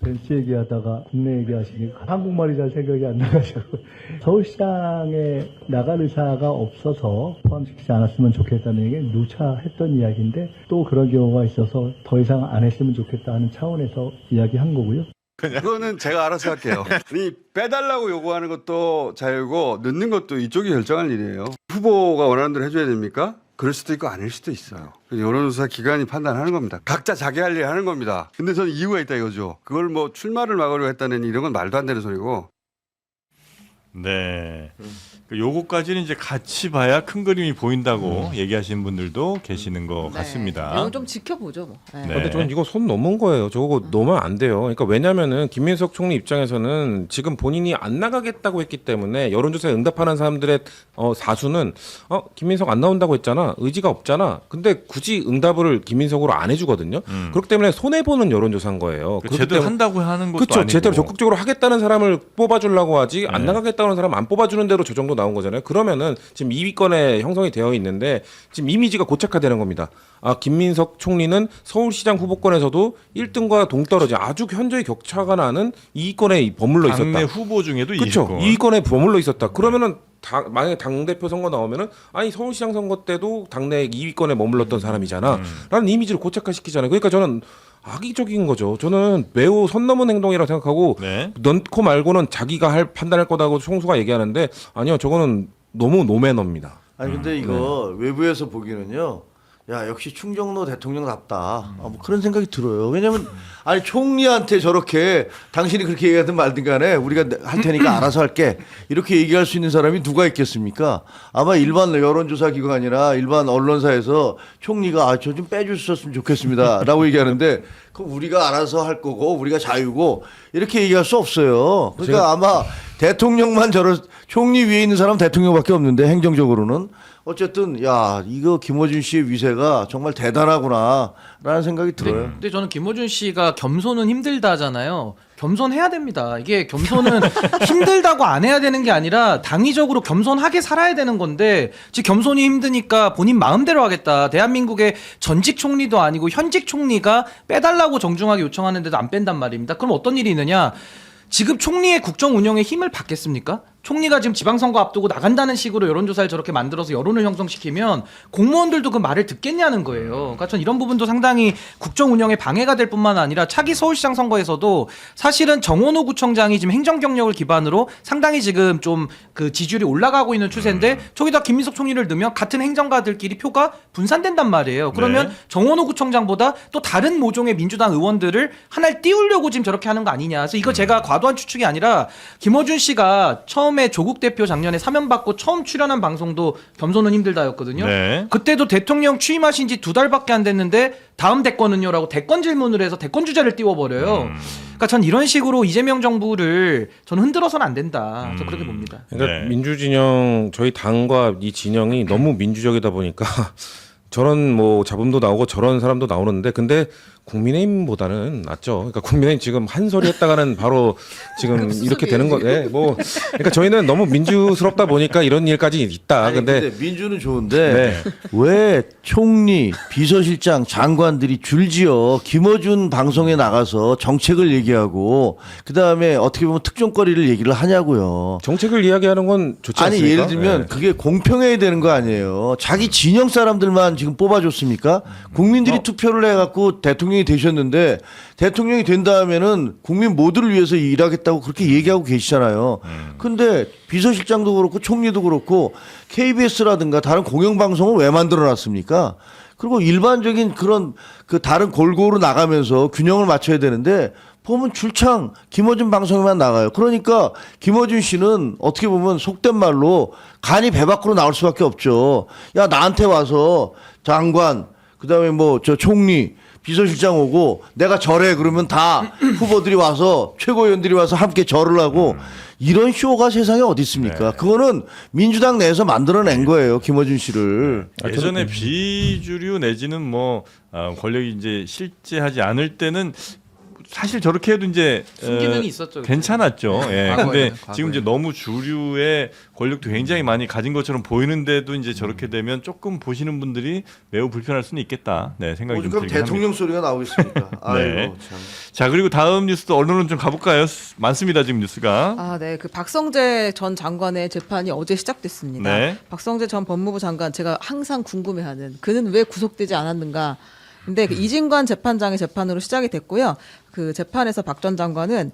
벤치 얘기하다가 국내 얘기하시니까 한국말이 잘 생각이 안 나가지고 서울시장에 나갈 의사가 없어서 포함시키지 않았으면 좋겠다는 얘기 누차 했던 이야기인데 또 그런 경우가 있어서 더 이상 안 했으면 좋겠다 하는 차원에서 이야기한 거고요. 그거는 제가 알아서 할게요. 이 빼달라고 요구하는 것도 자유고 넣는 것도 이쪽이 결정할 일이에요. 후보가 원하는 대로 해줘야 됩니까? 그럴 수도 있고 아닐 수도 있어요. 여론조사 기관이 판단하는 겁니다. 각자 자기 할 일 하는 겁니다. 근데 저는 이유가 있다 이거죠. 그걸 뭐 출마를 막으려고 했다는 이런 건 말도 안 되는 소리고. 네. 요거까지는 이제 같이 봐야 큰 그림이 보인다고 얘기하시는 분들도 계시는 것 같습니다. 이건 좀 지켜보죠. 뭐. 네. 네. 근데 저는 이거 손 넘은 거예요. 저거 넘으면 안 돼요. 그러니까 왜냐면은 김민석 총리 입장에서는 지금 본인이 안 나가겠다고 했기 때문에 여론조사에 응답하는 사람들의 사수는 김민석 안 나온다고 했잖아. 의지가 없잖아. 근데 굳이 응답을 김민석으로 안 해주거든요. 그렇기 때문에 손해 보는 여론조사인 거예요. 그렇기 제대로 때문에 한다고 하는 것도 그렇죠. 아니고. 제대로 적극적으로 하겠다는 사람을 뽑아주려고 하지 안 네. 나가겠다는 사람 안 뽑아주는 대로 저 정도 나온 거잖아요. 그러면은 지금 2위권에 형성이 되어 있는데 지금 이미지가 고착화되는 겁니다. 김민석 총리는 서울시장 후보권에서도 1등과 동떨어진 아주 현저히 격차가 나는 2위권에 머물러 있었다. 당내 후보 중에도 그렇죠. 20권. 2위권에 머물러 있었다. 그러면은 만약에 당대표 선거 나오면은 서울시장 선거 때도 당내 2위권에 머물렀던 사람이잖아. 라는 이미지를 고착화시키잖아요. 그러니까 저는 악의적인 거죠. 저는 매우 선 넘은 행동이라고 생각하고 네. 넣고 말고는 자기가 판단할 거다고 총수가 얘기하는데 아니요. 저거는 너무 노매너입니다. 아니 근데 이거 외부에서 보기는요. 야 역시 충정로 대통령답다. 뭐 그런 생각이 들어요. 왜냐면 아니 총리한테 저렇게 당신이 그렇게 얘기하든 말든 간에 우리가 할 테니까 알아서 할게 이렇게 얘기할 수 있는 사람이 누가 있겠습니까? 아마 일반 여론조사 기관이나 일반 언론사에서 총리가 저 좀 빼주셨으면 좋겠습니다라고 얘기하는데 그럼 우리가 알아서 할 거고 우리가 자유고 이렇게 얘기할 수 없어요. 그러니까 아마 대통령만 총리 위에 있는 사람 대통령밖에 없는데 행정적으로는 어쨌든 야 이거 김어준 씨의 위세가 정말 대단하구나라는 생각이 들어요. 근데 저는 김어준 씨가 겸손은 힘들다잖아요. 겸손해야 됩니다. 이게 겸손은 힘들다고 안 해야 되는 게 아니라 당위적으로 겸손하게 살아야 되는 건데 지금 겸손이 힘드니까 본인 마음대로 하겠다. 대한민국의 전직 총리도 아니고 현직 총리가 빼달라고 정중하게 요청하는데도 안 뺀단 말입니다. 그럼 어떤 일이 있느냐? 지금 총리의 국정 운영에 힘을 받겠습니까? 총리가 지금 지방선거 앞두고 나간다는 식으로 여론조사를 저렇게 만들어서 여론을 형성시키면 공무원들도 그 말을 듣겠냐는 거예요. 그러니까 전 이런 부분도 상당히 국정 운영에 방해가 될 뿐만 아니라 차기 서울시장 선거에서도 사실은 정원호 구청장이 지금 행정 경력을 기반으로 상당히 지금 좀 그 지지율이 올라가고 있는 추세인데 저기다 김민석 총리를 넣으면 같은 행정가들끼리 표가 분산된단 말이에요. 그러면 네. 정원호 구청장보다 또 다른 모종의 민주당 의원들을 하나를 띄우려고 지금 저렇게 하는 거 아니냐. 그래서 이거 제가 과도한 추측이 아니라 김어준 씨가 처음에 조국 대표 작년에 사면 받고 처음 출연한 방송도 겸손은 힘들다였거든요. 네. 그때도 대통령 취임하신 지 2달밖에 안 됐는데 다음 대권은요라고 대권 질문을 해서 대권 주제를 띄워버려요. 그러니까 전 이런 식으로 이재명 정부를 저는 흔들어서는 안 된다. 저 그렇게 봅니다. 그러니까 네. 민주진영 저희 당과 이 진영이 너무 민주적이다 보니까 저런 뭐 잡음도 나오고 저런 사람도 나오는데 근데 국민의힘보다는 낫죠. 그러니까 국민의힘 지금 한 소리 했다가는 바로 지금 이렇게 되는 거. 네, 뭐 그러니까 저희는 너무 민주스럽다 보니까 이런 일까지 있다. 아니, 근데 민주는 좋은데 네. 왜 총리, 비서실장, 장관들이 줄지어 김어준 방송에 나가서 정책을 얘기하고 그다음에 어떻게 보면 특종거리를 얘기를 하냐고요. 정책을 이야기하는 건 좋지 아니 않습니까? 예를 들면 네. 그게 공평해야 되는 거 아니에요. 자기 진영 사람들만 지금 뽑아줬습니까? 국민들이 투표를 해갖고 대통령이 되셨는데 대통령이 된 다음에는 국민 모두를 위해서 일하겠다고 그렇게 얘기하고 계시잖아요. 근데 비서실장도 그렇고 총리도 그렇고 KBS라든가 다른 공영방송을 왜 만들어놨습니까? 그리고 일반적인 그런 그 다른 골고루 나가면서 균형을 맞춰야 되는데 보면 줄창 김어준 방송에만 나가요. 그러니까 김어준 씨는 어떻게 보면 속된 말로 간이 배 밖으로 나올 수밖에 없죠. 야 나한테 와서 장관 그다음에 뭐 저 총리 비서실장 오고 내가 절해 그러면 다 후보들이 와서 최고위원들이 와서 함께 절을 하고 이런 쇼가 세상에 어디 있습니까? 그거는 민주당 내에서 만들어낸 거예요. 김어준 씨를. 예전에 비주류 내지는 뭐 권력이 이제 실제하지 않을 때는 사실 저렇게 해도 이제 순기능이 있었죠. 괜찮았죠. 예. 과거에는, 근데 과거에. 지금 이제 너무 주류의 권력도 굉장히 많이 가진 것처럼 보이는데도 이제 저렇게 되면 조금 보시는 분들이 매우 불편할 수는 있겠다. 네, 생각이 좀 오죽하면 들긴 합니다. 대통령 소리가 나오겠습니까? 아이고 네. 참. 자, 그리고 다음 뉴스도 언론은 좀 가볼까요? 많습니다, 지금 뉴스가. 아, 네. 그 박성재 전 장관의 재판이 어제 시작됐습니다. 네. 박성재 전 법무부 장관 제가 항상 궁금해하는 그는 왜 구속되지 않았는가. 근데 그 이진관 재판장의 재판으로 시작이 됐고요. 그 재판에서 박 전 장관은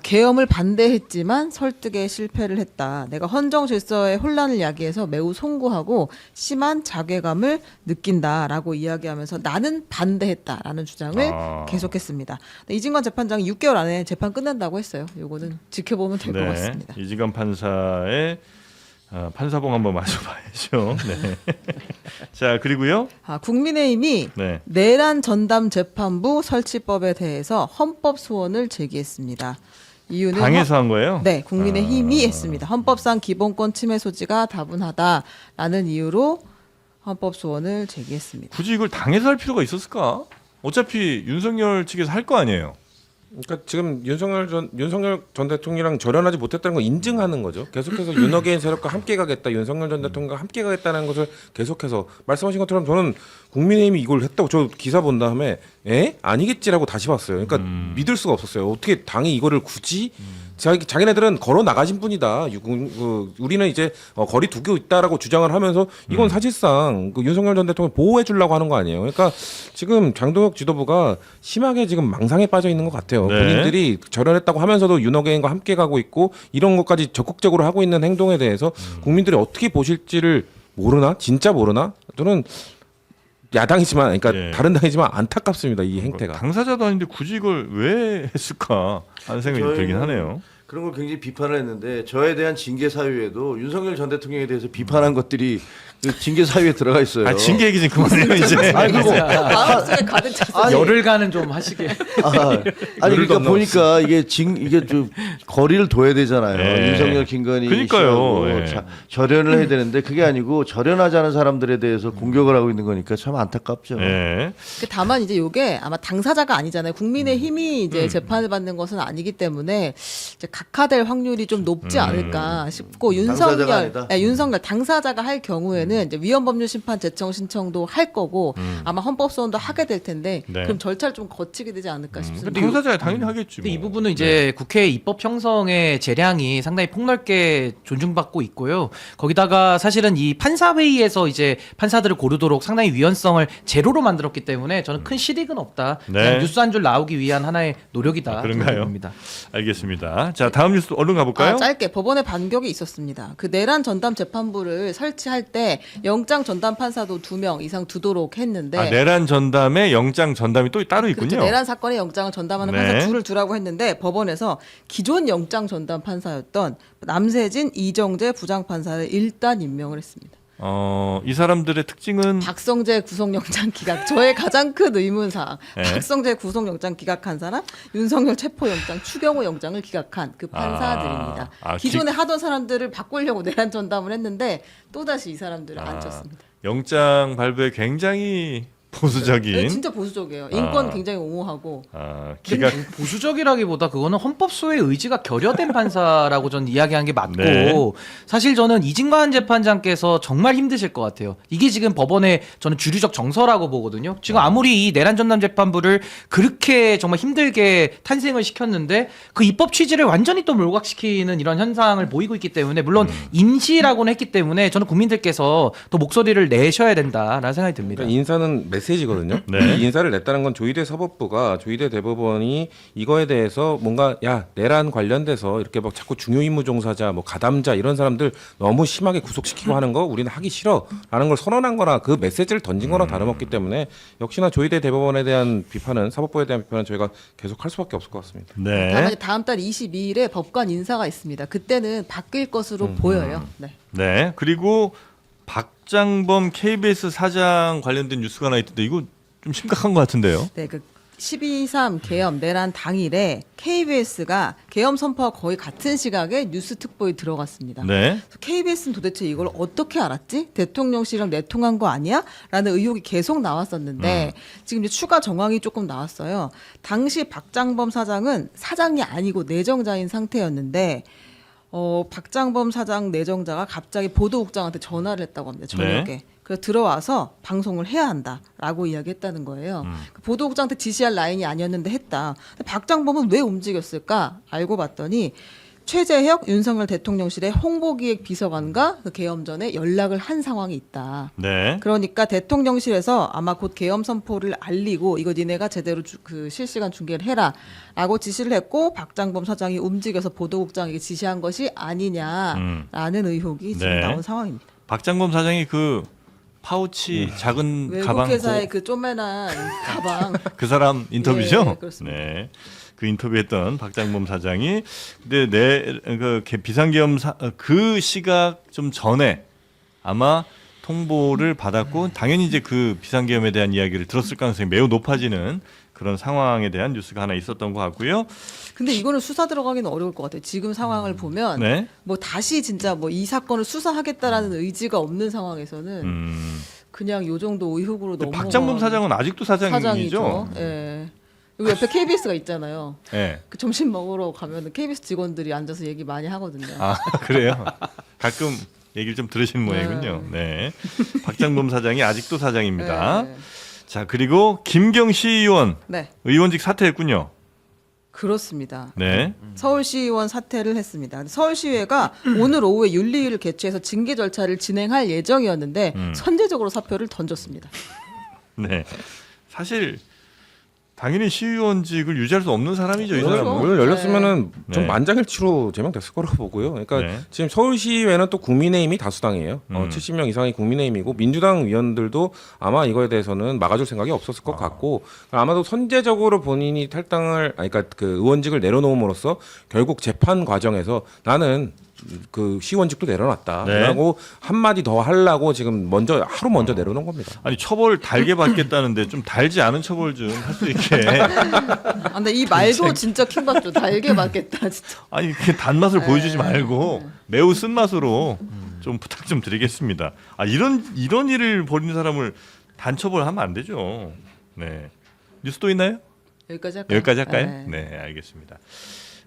계엄을 반대했지만 설득에 실패를 했다. 내가 헌정 질서의 혼란을 야기해서 매우 송구하고 심한 자괴감을 느낀다라고 이야기하면서 나는 반대했다라는 주장을 계속했습니다. 이진관 재판장이 6개월 안에 재판 끝낸다고 했어요. 요거는 지켜보면 될 것 같습니다. 이지관 판사의 판사봉 한번 맞춰봐야죠. 네. 자, 그리고요. 국민의힘이 네. 내란 전담 재판부 설치법에 대해서 헌법 소원을 제기했습니다. 이유는 당에서 한 거예요? 네, 국민의힘이 했습니다. 헌법상 기본권 침해 소지가 다분하다라는 이유로 헌법 소원을 제기했습니다. 굳이 이걸 당에서 할 필요가 있었을까? 어차피 윤석열 측에서 할 거 아니에요. 그러니까 지금 윤석열 전 대통령이랑 절연하지 못했다는 걸 인증하는 거죠. 계속해서 윤어게인 세력과 함께 가겠다, 윤석열 전 대통령과 함께 가겠다는 것을 계속해서 말씀하신 것처럼 저는 국민의힘이 이걸 했다고 저 기사 본 다음에 아니겠지라고 다시 봤어요. 그러니까 믿을 수가 없었어요. 어떻게 당이 이거를 굳이 자기네들은 걸어 나가신 분이다. 우리는 이제 거리 두고 있다라고 주장을 하면서 이건 사실상 그 윤석열 전 대통령 보호해 주려고 하는 거 아니에요. 그러니까 지금 장동혁 지도부가 심하게 지금 망상에 빠져 있는 것 같아요. 네. 본인들이 절연했다고 하면서도 윤어게인과 함께 가고 있고 이런 것까지 적극적으로 하고 있는 행동에 대해서 국민들이 어떻게 보실지를 모르나? 진짜 모르나? 저는 야당이지만 그러니까 예. 다른 당이지만 안타깝습니다. 이 행태가. 당사자도 아닌데 굳이 이걸 왜 했을까 하는 생각이 좀 들긴 하네요. 그런 걸 굉장히 비판을 했는데 저에 대한 징계 사유에도 윤석열 전 대통령에 대해서 비판한 것들이 그 징계 사유에 들어가 있어요. 아, 징계 얘기 좀 그만해요 이제. 아니 그리고 마음 속에 가득 찼어요. 아니, 열흘 가는 좀 하시게. 아니 그러니까 보니까 이게 좀 거리를 둬야 되잖아요. 네. 윤석열, 김건희 그러니까요. 씨하고 네. 절연을 해야 되는데 그게 아니고 절연하지 않은 사람들에 대해서 공격을 하고 있는 거니까 참 안타깝죠. 네. 다만 이제 요게 아마 당사자가 아니잖아요. 국민의힘이 이제 재판을 받는 것은 아니기 때문에 이제 각하될 확률이 좀 높지 않을까 싶고 당사자가 아니다. 윤석열 당사자가 할 경우에는 때는 이제 위헌법률심판 제청 신청도 할 거고 아마 헌법소원도 하게 될 텐데 네. 그럼 절차를 좀 거치게 되지 않을까 싶습니다. 근데 당사자야 당연히 하겠지. 근데 뭐. 이 부분은 이제 국회 입법 형성의 재량이 상당히 폭넓게 존중받고 있고요. 거기다가 사실은 이 판사회의에서 이제 판사들을 고르도록 상당히 유연성을 제로로 만들었기 때문에 저는 큰 실익은 없다. 네. 그냥 뉴스 한 줄 나오기 위한 하나의 노력이다. 그런가요? 봅니다. 알겠습니다. 자, 다음 뉴스 얼른 가볼까요? 짧게 법원의 반격이 있었습니다. 그 내란 전담 재판부를 설치할 때 영장 전담 판사도 2명 이상 두도록 했는데 내란 전담에 영장 전담이 또 따로 있군요. 그렇죠. 내란 사건에 영장을 전담하는 네. 판사 둘을 두라고 했는데 법원에서 기존 영장 전담 판사였던 남세진, 이정재 부장판사를 일단 임명을 했습니다. 이 사람들의 특징은 박성재 구속영장 기각. 저의 가장 큰 의문사항. 네. 박성재 구속영장 기각한 사람, 윤석열 체포영장, 추경호 영장을 기각한 그 판사들입니다. 기존에 하던 사람들을 바꾸려고 내란 전담을 했는데 또다시 이 사람들을 앉혔습니다. 영장 발부에 굉장히 보수적인 네, 진짜 보수적이에요. 인권 굉장히 옹호하고. 기각 보수적이라기보다 그거는 헌법소의 의지가 결여된 판사라고 저는 이야기한 게 맞고 네. 사실 저는 이진관 재판장께서 정말 힘드실 것 같아요. 이게 지금 법원의 저는 주류적 정서라고 보거든요. 지금 아무리 이 내란 전담 재판부를 그렇게 정말 힘들게 탄생을 시켰는데 그 입법 취지를 완전히 또 몰각시키는 이런 현상을 보이고 있기 때문에 물론 임시라고는 했기 때문에 저는 국민들께서 또 목소리를 내셔야 된다라는 생각이 듭니다. 그러니까 인사는 메시지거든요. 네. 이 인사를 냈다는 건 조희대 사법부가 조희대 대법원이 이거에 대해서 뭔가 내란 관련돼서 이렇게 막 자꾸 중요 임무 종사자 뭐 가담자 이런 사람들 너무 심하게 구속시키고 하는 거 우리는 하기 싫어라는 걸 선언한 거나 그 메시지를 던진 거나 다름없기 때문에 역시나 조희대 대법원에 대한 비판은 사법부에 대한 비판은 저희가 계속 할 수밖에 없을 것 같습니다. 네. 다음 달 22일에 법관 인사가 있습니다. 그때는 바뀔 것으로 보여요. 네. 네. 그리고 박장범 KBS 사장 관련된 뉴스가 하나 있던데 이거 좀 심각한 것 같은데요. 네, 그 12.3 계엄 내란 당일에 KBS가 계엄 선포와 거의 같은 시각에 뉴스 특보에 들어갔습니다. 네. KBS는 도대체 이걸 어떻게 알았지? 대통령실이랑 내통한 거 아니야? 라는 의혹이 계속 나왔었는데 지금 이제 추가 정황이 조금 나왔어요. 당시 박장범 사장은 사장이 아니고 내정자인 상태였는데 박장범 사장 내정자가 갑자기 보도국장한테 전화를 했다고 합니다. 저녁에. 네. 그래서 들어와서 방송을 해야 한다라고 이야기했다는 거예요. 그 보도국장한테 지시할 라인이 아니었는데 했다. 근데 박장범은 왜 움직였을까? 알고 봤더니 최재혁 윤석열 대통령실의 홍보기획 비서관과 그 계엄 전에 연락을 한 상황이 있다. 네. 그러니까 대통령실에서 아마 곧 계엄 선포를 알리고 이거 니네가 제대로 그 실시간 중계를 해라라고 지시를 했고 박장범 사장이 움직여서 보도국장에게 지시한 것이 아니냐라는 의혹이 지금 네. 나온 상황입니다. 박장범 사장이 그 파우치 작은 가방 외국 회사의 그 쪼매난 가방. 그 사람 인터뷰죠? 네, 그렇습니다. 네. 그 인터뷰했던 박장범 사장이 근데 그 비상계엄 그 시각 좀 전에 아마 통보를 받았고 당연히 이제 그 비상계엄에 대한 이야기를 들었을 가능성이 매우 높아지는 그런 상황에 대한 뉴스가 하나 있었던 것 같고요. 근데 이거는 수사 들어가기는 어려울 것 같아요. 지금 상황을 보면 네. 뭐 다시 진짜 뭐 이 사건을 수사하겠다라는 의지가 없는 상황에서는 그냥 요 정도 의혹으로 넘어. 박장범 사장은 아직도 사장이죠. 예. 여기 옆에 KBS가 있잖아요. 네. 그 점심 먹으러 가면 KBS 직원들이 앉아서 얘기 많이 하거든요. 아 그래요? 가끔 얘기를 좀 들으시는 모양이군요. 네. 박장범 사장이 아직도 사장입니다. 네. 자 그리고 김경시 의원 네. 의원직 사퇴했군요. 그렇습니다. 네. 서울시의원 사퇴를 했습니다. 서울시의회가 오늘 오후에 윤리위를 개최해서 징계 절차를 진행할 예정이었는데 선제적으로 사표를 던졌습니다. 네. 사실 당연히 시의원직을 유지할 수 없는 사람이죠, 이 그렇죠. 사람은. 오늘 열렸으면은 좀 네. 만장일치로 제명됐을 거라고 보고요. 그러니까 네. 지금 서울시의회는 또 국민의힘이 다수당이에요. 70명 이상이 국민의힘이고 민주당 위원들도 아마 이거에 대해서는 막아줄 생각이 없었을 것 같고 아마도 선제적으로 본인이 탈당을 그러니까 그 의원직을 내려놓음으로써 결국 재판 과정에서 나는 그 시의원직도 내려놨다. 네. 라고 한마디 더 하려고 지금 하루 먼저 내려놓은 겁니다. 아니 처벌 달게 받겠다는데 좀 달지 않은 처벌 좀 할 수 있게. 아, 근데 이 말도 진짜 킹받죠. 달게 맞겠다, 진짜. 아니 그 단맛을 보여주지 말고 매우 쓴맛으로 좀 부탁 좀 드리겠습니다. 아 이런 일을 벌이는 사람을 단처벌하면 안 되죠. 네. 뉴스 또 있나요? 여기까지 할까요? 여기까지 할까요? 네, 알겠습니다.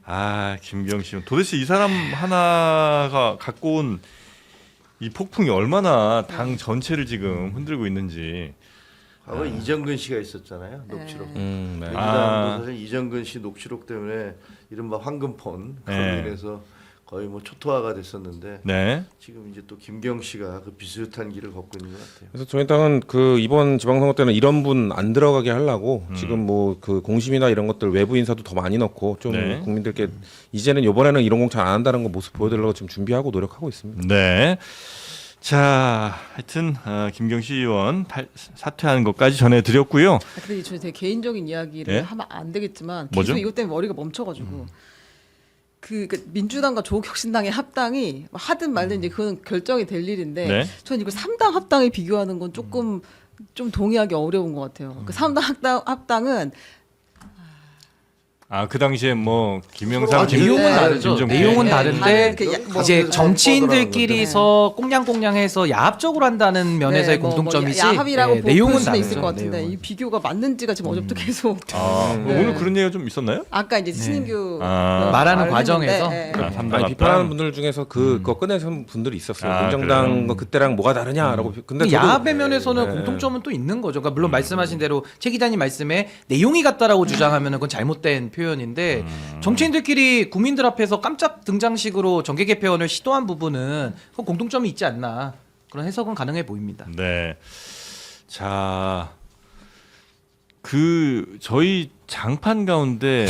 아 김경시 도대체 이 사람 하나가 갖고 온 이 폭풍이 얼마나 당 전체를 지금 흔들고 있는지. 과거 이정근 씨가 있었잖아요. 녹취록. 네. 민주당도 사실 이정근 씨 녹취록 때문에 이른바 황금폰 네. 그로 인해서 거의 뭐 초토화가 됐었는데 네. 지금 이제 또 김경 씨가 그 비슷한 길을 걷고 있는 것 같아요. 그래서 저희 당은 그 이번 지방선거 때는 이런 분 안 들어가게 하려고 지금 뭐 그 공심이나 이런 것들 외부 인사도 더 많이 넣고 좀 네. 국민들께 이제는 이번에는 이런 공천 안 한다는 거 모습 보여드리려고 지금 준비하고 노력하고 있습니다. 네. 자, 하여튼 김경시 의원 사퇴하는 것까지 전해드렸고요. 근데 저 되게 개인적인 이야기를 예? 하면 안 되겠지만 뭐죠? 계속 이것 때문에 머리가 멈춰가지고 그 민주당과 조국혁신당의 합당이 하든 말든 이제 그건 결정이 될 일인데 네. 전 이거 3당 합당에 비교하는 건 조금 좀 동의하기 어려운 것 같아요. 그 3당 합당은 그 당시에 뭐 김영삼, 내용은 네. 다르죠. 김종필. 내용은 네. 다른데 뭐 이제 그 정치인들끼리서 꽁냥꽁냥해서 야합적으로 한다는 면에서의 네, 공통점이지. 야합이라고 볼 내용은 수는 있을 다르죠. 것 같은데 내용은. 이 비교가 맞는지가 지금 어제부터 계속 뭐 오늘 그런 얘기가 좀 있었나요? 아까 이제 신인규 말하는 말을 과정에서? 했는데, 예. 삼당 아니, 합당. 비판하는 분들 중에서 그거 꺼내신 분들이 있었어요. 아, 민정당 그래요? 거 그때랑 뭐가 다르냐라고. 근데 저도 야합의 면에서는 네. 공통점은 또 있는 거죠. 그러니까 물론 말씀하신 대로 최 기자님 말씀에 내용이 같다라고 주장하면 그건 잘못된 표현인데 정치인들끼리 국민들 앞에서 깜짝 등장식으로 정계 개편을 시도한 부분은 그 공통점이 있지 않나 그런 해석은 가능해 보입니다. 네. 자, 저희 장판 가운데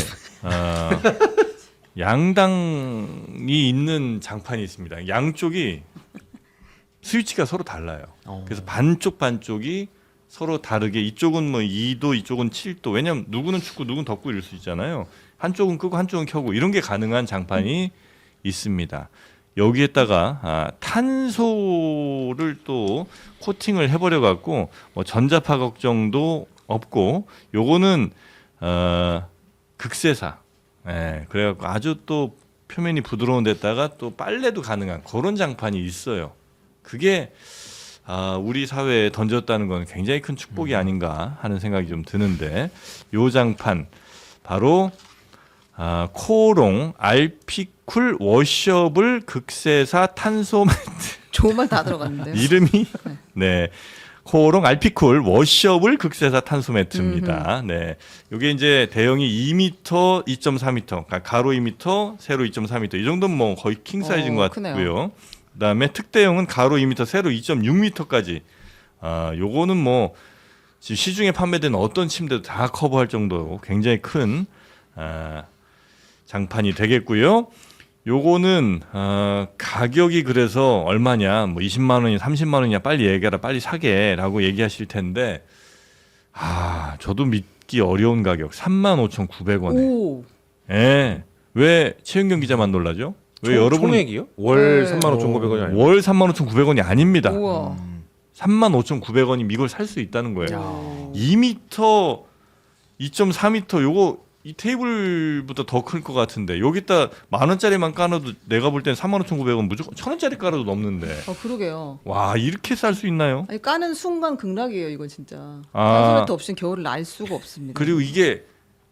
양당이 있는 장판이 있습니다. 양쪽이 스위치가 서로 달라요. 그래서 반쪽이 서로 다르게 이쪽은 뭐 2도, 이쪽은 7도. 왜냐면 누구는 춥고 누구는 덥고 이럴 수 있잖아요. 한쪽은 끄고 한쪽은 켜고 이런 게 가능한 장판이 있습니다. 여기에다가 탄소를 또 코팅을 해버려 갖고 뭐 전자파 걱정도 없고 요거는 극세사. 예, 그래갖고 아주 또 표면이 부드러운 데다가 또 빨래도 가능한 그런 장판이 있어요. 그게 우리 사회에 던졌다는 건 굉장히 큰 축복이 아닌가 하는 생각이 좀 드는데 요 장판 바로 코롱 알피쿨 워셔블 극세사 탄소 매트. 좋은 말 다 들어갔는데요. 이름이 네. 코롱 알피쿨 워셔블 극세사 탄소 매트입니다. 네. 요게 이제 대형이 2m, 2.4m. 그러니까 가로 2m, 세로 2.4m. 이 정도면 뭐 거의 킹 사이즈인 것 크네요. 같고요. 그다음에 특대형은 가로 2m, 세로 2.6m까지. 요거는 뭐 지금 시중에 판매되는 어떤 침대도 다 커버할 정도로 굉장히 큰 장판이 되겠고요. 요거는 가격이 그래서 얼마냐, 뭐 20만 원이냐, 30만 원이냐, 빨리 얘기하라, 빨리 사게라고 얘기하실 텐데, 저도 믿기 어려운 가격, 35,900원에. 오. 예. 왜 최은경 기자만 놀라죠? 왜 여러분 총액이요? 월 네. 35,900원이 아니고. 월 35,900원이 아닙니다. 우와. 35,900원이면 이걸 살 수 있다는 거예요. 2m, 2.4m 요거 이 테이블보다 더 클 것 같은데 여기다 10,000원짜리만 까놔도 내가 볼 땐 35,900원 무조건 1,000원짜리 깔아도 넘는데 그러게요. 와 이렇게 쌀 수 있나요? 아니, 까는 순간 극락이에요, 이건 진짜. 아. 탄소매트 없이는 겨울을 알 수가 없습니다. 그리고 이게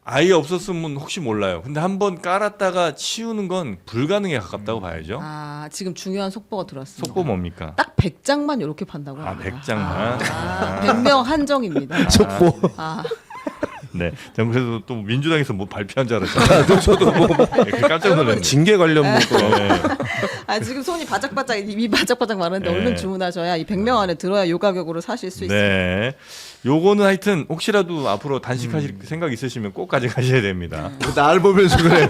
아예 없었으면 혹시 몰라요. 근데 한번 깔았다가 치우는 건 불가능에 가깝다고 봐야죠. 지금 중요한 속보가 들어왔습니다. 속보 뭡니까? 딱 100장만 이렇게 판다고 합니다. 100장만. 100명 한정입니다. 속보. 네. 전 그래서 또 민주당에서 뭐 발표한 줄 알았잖아요. 저도 뭐 깜짝 놀랐네. 징계 관련 문구. 네. 지금 손이 바짝바짝 입이 바짝바짝 마른데 네. 얼른 주문하셔야 이 100명 안에 들어야 요 가격으로 사실 수 있습니다. 네. 요거는 하여튼 혹시라도 앞으로 단식하실 생각 있으시면 꼭 가져가셔야 됩니다. 날 보면서 그래요.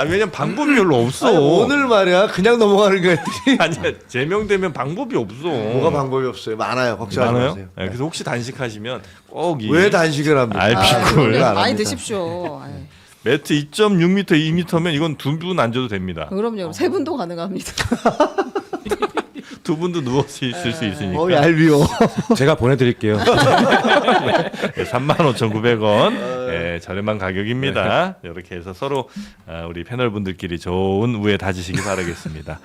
왜냐면 방법이 별로 없어. 아니, 오늘 말이야 그냥 넘어가는 거 했더니 아니야. 제명되면 방법이 없어. 뭐가 방법이 없어요. 많아요. 걱정하지 많아요? 마세요. 네, 그래서 혹시 단식하시면 꼭 이 왜 단식을 합니까? 알피쿨 안 많이 합니다. 드십시오. 매트 2.6m, 2m면 이건 두 분 앉아도 됩니다. 그럼요. 세 분도 가능합니다. 두 분도 누워서 있을 수 있으니까. 얄미워. 제가 보내드릴게요. 35,900원 네, 저렴한 가격입니다. 이렇게 해서 서로 우리 패널분들끼리 좋은 우애 다지시기 바라겠습니다.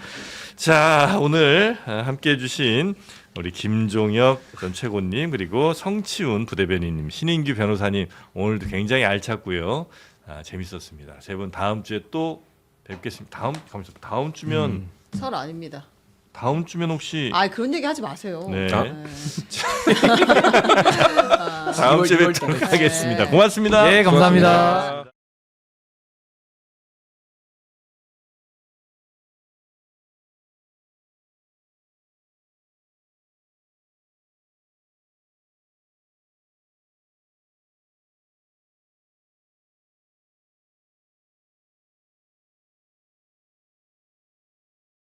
자, 오늘 함께해 주신 우리 김종혁 전 최고님 그리고 성치훈 부대변인님, 신인규 변호사님 오늘도 굉장히 알찼고요. 재밌었습니다. 세 분 다음 주에 또 뵙겠습니다. 다음 주면 설 아닙니다. 다음 주면 혹시 아 그런 얘기 하지 마세요. 네. 아. 다음 주에 뵙도록 하겠습니다. 고맙습니다. 예, 감사합니다.